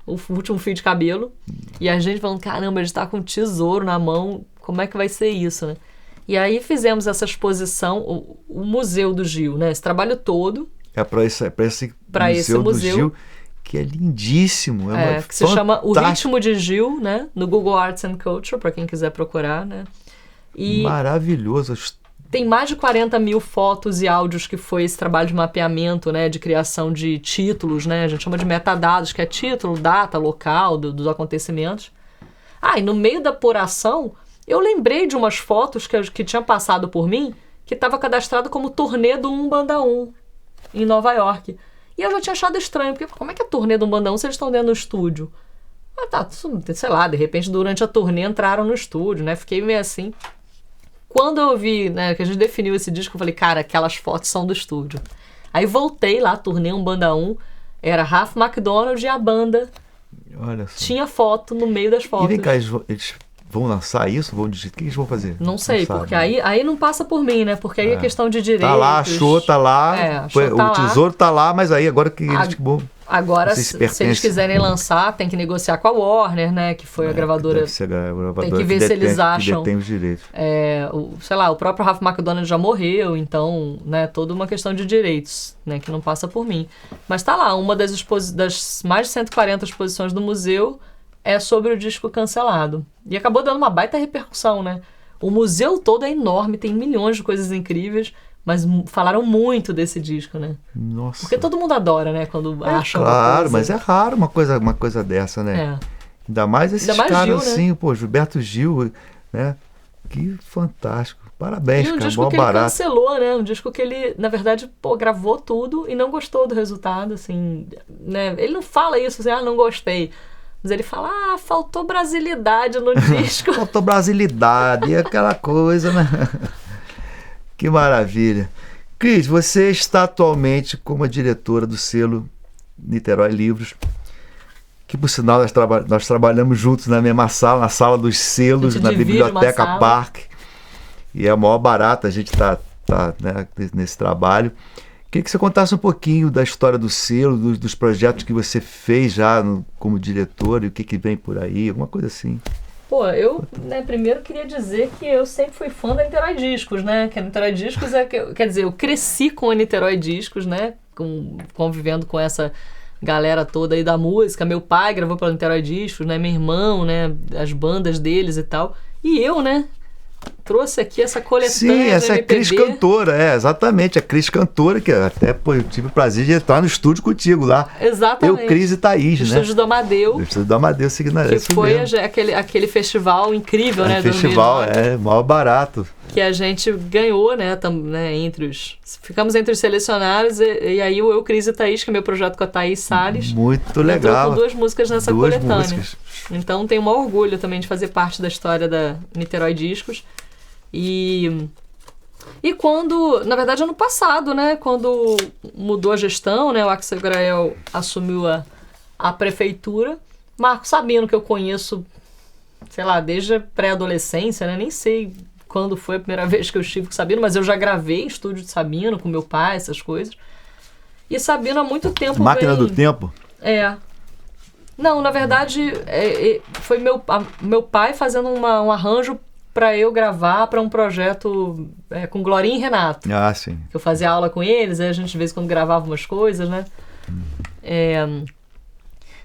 S2: o último fio de cabelo. E a gente falando, caramba, a gente tá com um tesouro na mão, como é que vai ser isso, né? E aí fizemos essa exposição, o Museu do Gil, né? Esse trabalho todo.
S1: Pra esse museu do Gil, que é lindíssimo.
S2: Que se chama O Ritmo de Gil, né? No Google Arts and Culture, pra quem quiser procurar, né?
S1: Maravilhoso.
S2: Tem mais de 40 mil fotos e áudios que foi esse trabalho de mapeamento, né, de criação de títulos, né, a gente chama de metadados, que é título, data, local dos acontecimentos. E no meio da apuração, eu lembrei de umas fotos que tinham passado por mim, que estava cadastrado como turnê do Banda 1, em Nova York. E eu já tinha achado estranho, porque como é que é turnê do Banda 1 se eles estão dentro do estúdio? Sei lá, de repente durante a turnê entraram no estúdio, né, fiquei meio assim... Quando eu vi, né, que a gente definiu esse disco, eu falei, cara, aquelas fotos são do estúdio. Aí voltei lá, turnê Banda 1, era Ralph MacDonald e a banda.
S1: Olha só.
S2: Tinha foto no meio das fotos.
S1: E vem cá, eles vão lançar isso? O que eles vão fazer?
S2: Não sei, porque aí não passa por mim, né? Porque aí é questão de direitos.
S1: Tá lá, achou, tá lá. O tesouro tá lá, mas aí agora que eles...
S2: Agora, se eles quiserem lançar, tem que negociar com a Warner, né? Que foi a gravadora.
S1: Deve ser a gravadora.
S2: Tem que ver se eles acham.
S1: Que detém os direitos.
S2: O próprio Ralph MacDonald já morreu, então, né? Toda uma questão de direitos, né? Que não passa por mim. Mas tá lá, uma das mais de 140 exposições do museu é sobre o disco cancelado. E acabou dando uma baita repercussão, né? O museu todo é enorme, tem milhões de coisas incríveis, mas falaram muito desse disco, né?
S1: Nossa.
S2: Porque todo mundo adora, né? Quando acha uma
S1: Claro,
S2: coisa.
S1: mas é raro uma coisa dessa, né? Ainda mais esses caras
S2: Gil,
S1: assim,
S2: né?
S1: pô, Gilberto Gil, né? Que fantástico. Parabéns,
S2: e um
S1: cara.
S2: disco
S1: Mó
S2: que ele
S1: barato.
S2: cancelou, né? Um disco que ele, na verdade, gravou tudo e não gostou do resultado, assim, né? Ele não fala isso, assim, não gostei. Mas ele fala, faltou brasilidade no disco.
S1: Faltou brasilidade, aquela coisa, né? Que maravilha. Cris, você está atualmente como a diretora do selo Niterói Livros, que por sinal nós trabalhamos juntos na mesma sala, na sala dos selos, na Biblioteca Parque. E é o maior barato a gente tá né, nesse trabalho. Queria que você contasse um pouquinho da história do selo, dos projetos que você fez já como diretor e o que vem por aí, alguma coisa assim.
S2: Pô, eu primeiro queria dizer que eu sempre fui fã da Niterói Discos, né? Que a Niterói Discos quer dizer, eu cresci com a Niterói Discos, né? Convivendo com essa galera toda aí da música. Meu pai gravou pela Niterói Discos, né? Meu irmão, né? As bandas deles e tal. E eu, né? Trouxe aqui essa coletânea.
S1: Sim, essa é a Cris Cantora, exatamente, a Cris Cantora, que até eu tive o prazer de entrar no estúdio contigo lá.
S2: Exatamente.
S1: Eu, Cris e Thaís,
S2: no
S1: né?
S2: Estúdio do Amadeu.
S1: No Estúdio do Amadeu, seguindo a
S2: que foi aquele festival incrível, né?
S1: Festival, maior barato.
S2: Que a gente ganhou, né? Ficamos entre os selecionados e aí o Eu, Cris e Thaís, que é meu projeto com a Thaís Salles.
S1: Muito legal.
S2: Com 2 músicas nessa coletânea. Então tenho um orgulho também de fazer parte da história da Niterói Discos. E quando, na verdade, ano passado, né? Quando mudou a gestão, né? O Axel Grael assumiu a prefeitura. Marco Sabino, que eu conheço, sei lá, desde a pré-adolescência, né? Nem sei quando foi a primeira vez que eu estive com Sabino, mas eu já gravei em estúdio de Sabino com meu pai, essas coisas. E Sabino há muito tempo
S1: Máquina do Tempo?
S2: Não, na verdade, foi meu pai fazendo um arranjo para eu gravar para um projeto com Glorinha e Renato.
S1: Sim.
S2: Eu fazia aula com eles, aí a gente de vez em quando gravava umas coisas, né?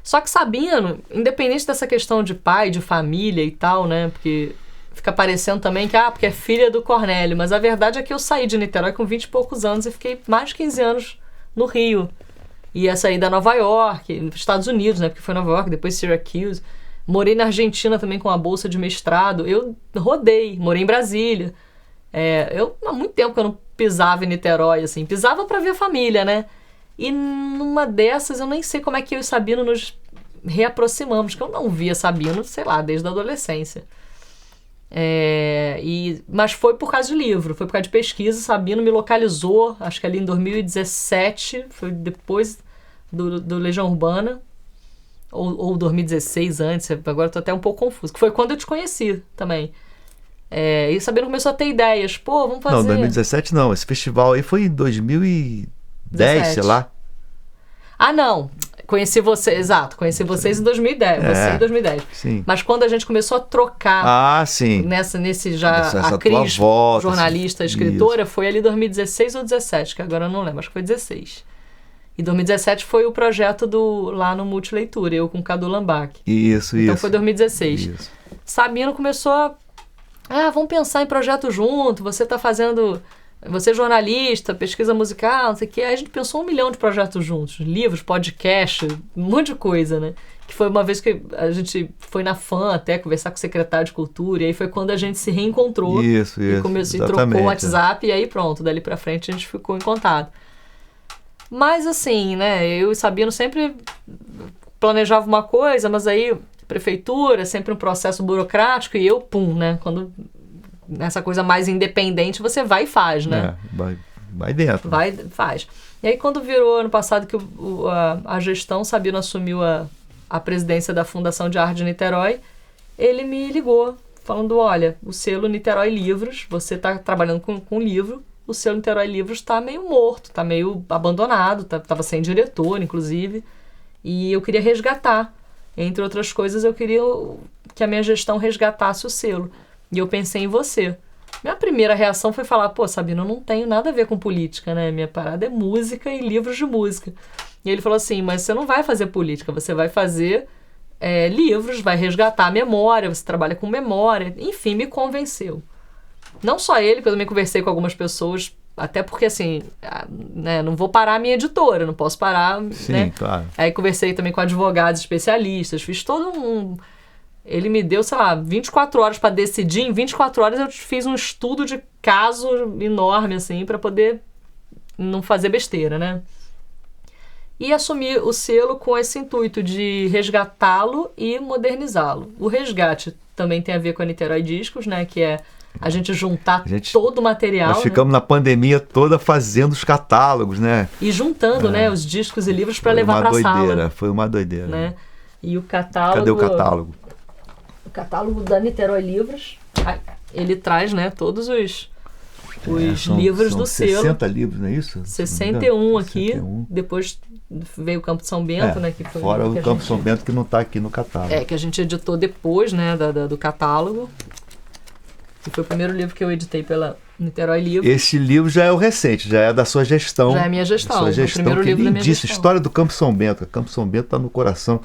S2: Só que Sabino, independente dessa questão de pai, de família e tal, né? Porque fica parecendo também que, porque é filha do Cornélio. Mas a verdade é que eu saí de Niterói com 20 e poucos anos e fiquei mais de 15 anos no Rio. Ia sair da Nova York, Estados Unidos, né? Porque foi Nova York, depois Syracuse. Morei na Argentina também com uma bolsa de mestrado. Eu rodei, morei em Brasília. Há muito tempo que eu não pisava em Niterói, assim. Pisava pra ver a família, né? E numa dessas, eu nem sei como é que eu e Sabino nos reaproximamos, que eu não via Sabino, sei lá, desde a adolescência. Mas foi por causa de livro, foi por causa de pesquisa. Sabino me localizou, acho que ali em 2017, foi depois do Legião Urbana, ou 2016 antes, agora eu tô até um pouco confuso, que foi quando eu te conheci também. E Sabino começou a ter ideias, vamos fazer...
S1: Não, 2017 não, esse festival aí foi em 2010, 17. Sei lá.
S2: Não, conheci vocês em 2010, você em 2010.
S1: Sim.
S2: Mas quando a gente começou a trocar
S1: sim.
S2: A Cris,
S1: volta,
S2: jornalista, escritora, foi ali 2016 ou 2017, que agora eu não lembro, acho que foi 2016. E 2017 foi o projeto lá no Multileitura, eu com o Cadu Lambach.
S1: Isso.
S2: Então foi 2016.
S1: Isso.
S2: Sabino começou vamos pensar em projeto junto, você é jornalista, pesquisa musical, não sei o quê. Aí a gente pensou 1 milhão de projetos juntos, livros, podcast, um monte de coisa, né? Que foi uma vez que a gente foi na FAM até conversar com o secretário de Cultura, e aí foi quando a gente se reencontrou.
S1: Isso.
S2: E trocou o WhatsApp, e aí pronto, dali pra frente a gente ficou em contato. Mas assim, né, eu e Sabino sempre planejava uma coisa, mas aí prefeitura, sempre um processo burocrático, e eu, né, quando nessa coisa mais independente, você vai e faz, né?
S1: Vai dentro.
S2: Vai, faz. E aí quando virou ano passado que a gestão, Sabino assumiu a presidência da Fundação de Arte de Niterói, ele me ligou, falando, olha, o selo Niterói Livros, você está trabalhando com livro, o selo Niterói Livros está meio morto, está meio abandonado, estava sem diretor, inclusive, e eu queria resgatar. Entre outras coisas, eu queria que a minha gestão resgatasse o selo. E eu pensei em você. Minha primeira reação foi falar, Sabino, eu não tenho nada a ver com política, né? Minha parada é música e livros de música. E ele falou assim, mas você não vai fazer política, você vai fazer livros, vai resgatar a memória, você trabalha com memória. Enfim, me convenceu. Não só ele, porque eu também conversei com algumas pessoas, até porque, assim, né, não vou parar a minha editora, não posso parar,
S1: Sim,
S2: né?
S1: claro.
S2: Aí conversei também com advogados especialistas, fiz todo um... Ele me deu, sei lá, 24 horas para decidir. Em 24 horas eu fiz um estudo de caso enorme, assim, para poder não fazer besteira, né? E assumi o selo com esse intuito de resgatá-lo e modernizá-lo. O resgate também tem a ver com a Niterói Discos, né? Que é a gente juntar todo o material.
S1: Nós ficamos na pandemia toda fazendo os catálogos, né?
S2: E juntando, né, os discos e livros para levar para a sala.
S1: Foi uma doideira.
S2: Né? E o catálogo...
S1: Cadê o catálogo?
S2: O catálogo da Niterói Livros, ele traz, né, todos os livros do selo.
S1: 60 livros, não é isso?
S2: 61 aqui. 61. Depois veio o Campo de São Bento, né? Que foi
S1: fora o Campo de São Bento que não está aqui no catálogo.
S2: Que a gente editou depois, né, do catálogo. Que foi o primeiro livro que eu editei pela Niterói Livros.
S1: Esse livro já é o recente, já é da sua gestão.
S2: Já é a minha gestão.
S1: Sua gestão,
S2: o primeiro livro da minha gestão.
S1: História do Campo São Bento. O Campo São Bento está no coração,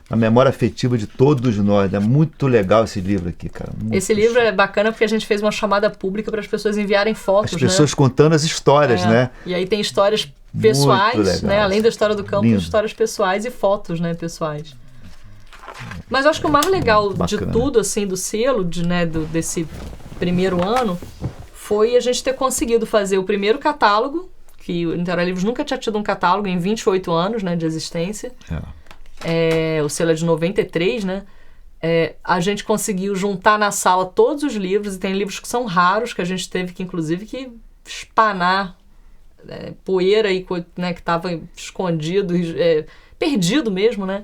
S1: na memória afetiva de todos nós. É muito legal esse livro aqui, cara.
S2: Esse livro é bacana porque a gente fez uma chamada pública para as pessoas enviarem fotos,
S1: as pessoas contando as histórias, né?
S2: E aí tem histórias pessoais, né? Além da história do campo, histórias pessoais e fotos, né, pessoais. Mas eu acho que o mais legal de tudo, assim, do selo, desse primeiro ano, foi a gente ter conseguido fazer o primeiro catálogo, que o Niterói Livros nunca tinha tido um catálogo em 28 anos, né, de existência. O selo é de 93, né? A gente conseguiu juntar na sala todos os livros, e tem livros que são raros, que a gente teve que, inclusive, que espanar poeira aí, né, que estava escondido, perdido mesmo, né?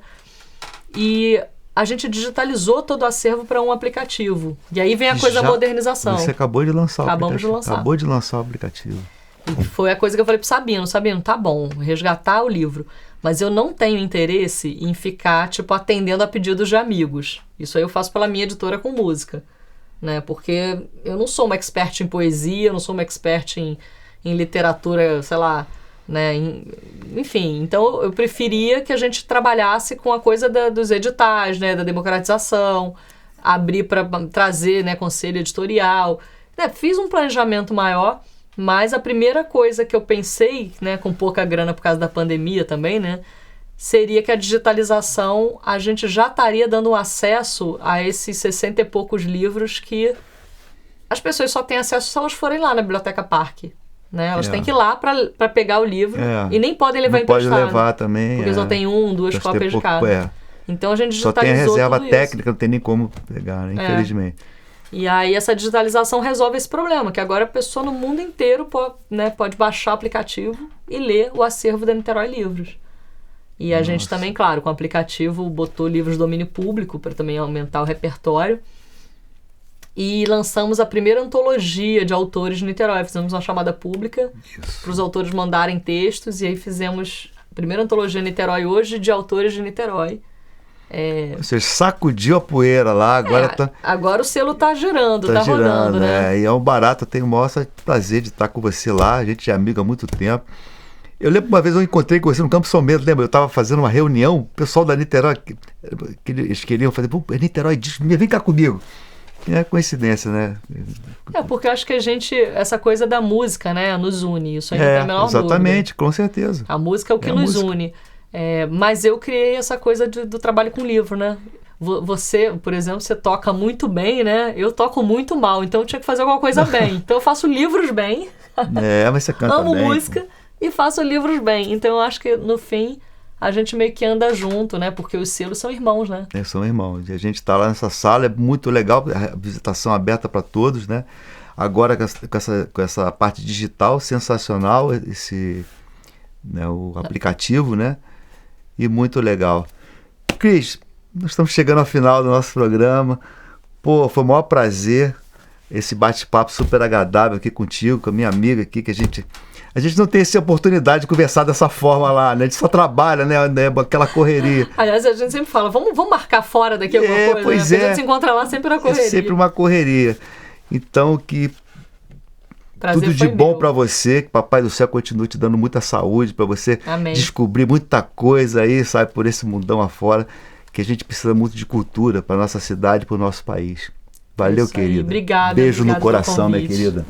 S2: E a gente digitalizou todo o acervo para um aplicativo. E aí vem a coisa da modernização.
S1: Você acabou de lançar
S2: Acabamos de lançar.
S1: Acabou de lançar o aplicativo.
S2: E foi a coisa que eu falei pro Sabino, tá bom, resgatar o livro, mas eu não tenho interesse em ficar, tipo, atendendo a pedidos de amigos. Isso aí eu faço pela minha editora com música, né? Porque eu não sou uma expert em poesia, eu não sou uma expert em literatura, sei lá, né? Enfim, então eu preferia que a gente trabalhasse com a coisa dos editais, né? Da democratização, abrir para trazer, né, conselho editorial. Fiz um planejamento maior. Mas a primeira coisa que eu pensei, né, com pouca grana por causa da pandemia também, né, seria que a digitalização, a gente já estaria dando acesso a esses 60 e poucos livros que as pessoas só têm acesso se elas forem lá na Biblioteca Parque. Né? Elas têm que ir lá para pegar o livro e nem podem levar emprestado.
S1: Pode levar também.
S2: Porque só tem 2 cópias de cada. Então a gente digitalizou
S1: só tem a reserva
S2: tudo
S1: técnica,
S2: isso.
S1: Não tem nem como pegar, né? Infelizmente.
S2: E aí essa digitalização resolve esse problema, que agora a pessoa no mundo inteiro pode baixar o aplicativo e ler o acervo da Niterói Livros. E a gente também, claro, com o aplicativo botou livros de domínio público para também aumentar o repertório. E lançamos a primeira antologia de autores de Niterói. Fizemos uma chamada pública para os autores mandarem textos, e aí fizemos a primeira antologia Niterói hoje de autores de Niterói.
S1: Você sacudiu a poeira lá, agora
S2: agora o selo tá girando, tá rodando, né?
S1: E é um barato, eu tenho o maior prazer de estar com você lá, a gente é amigo há muito tempo. Eu lembro uma vez eu encontrei com você no Campo São Bento, lembra? Eu estava fazendo uma reunião, o pessoal da Niterói, que eles queriam fazer, Niterói, vem cá comigo. É coincidência, né?
S2: Porque eu acho que essa coisa da música, né, nos une, isso aí não tem a menor dúvida.
S1: Exatamente, com certeza.
S2: A música é o que nos une. Mas eu criei essa coisa do trabalho com livro, né? Você, por exemplo, você toca muito bem, né? Eu toco muito mal, então eu tinha que fazer alguma coisa bem. Então eu faço livros bem.
S1: Mas você canta
S2: Amo
S1: bem.
S2: música e faço livros bem. Então eu acho que, no fim, a gente meio que anda junto, né? Porque os selos são irmãos, né?
S1: São irmãos. E a gente está lá nessa sala, é muito legal, a visitação aberta para todos, né? Agora com essa parte digital, sensacional, o aplicativo, né? E muito legal. Cris, nós estamos chegando ao final do nosso programa. Foi o maior prazer esse bate-papo super agradável aqui contigo, com a minha amiga aqui, que a gente não tem essa oportunidade de conversar dessa forma lá, né? A gente só trabalha, né? Aquela correria.
S2: Aliás, a gente sempre fala, vamos marcar fora daqui alguma coisa,
S1: pois
S2: né? Porque a gente se encontra lá sempre na correria.
S1: É sempre uma correria. Então, que prazer tudo de bom para você, que Papai do Céu continue te dando muita saúde, para você descobrir muita coisa aí, sabe, por esse mundão afora, que a gente precisa muito de cultura para nossa cidade, para o nosso país. Valeu,
S2: Isso aí.
S1: querida.
S2: Obrigada.
S1: Beijo no
S2: obrigada pelo
S1: coração, minha
S2: convite.
S1: querida.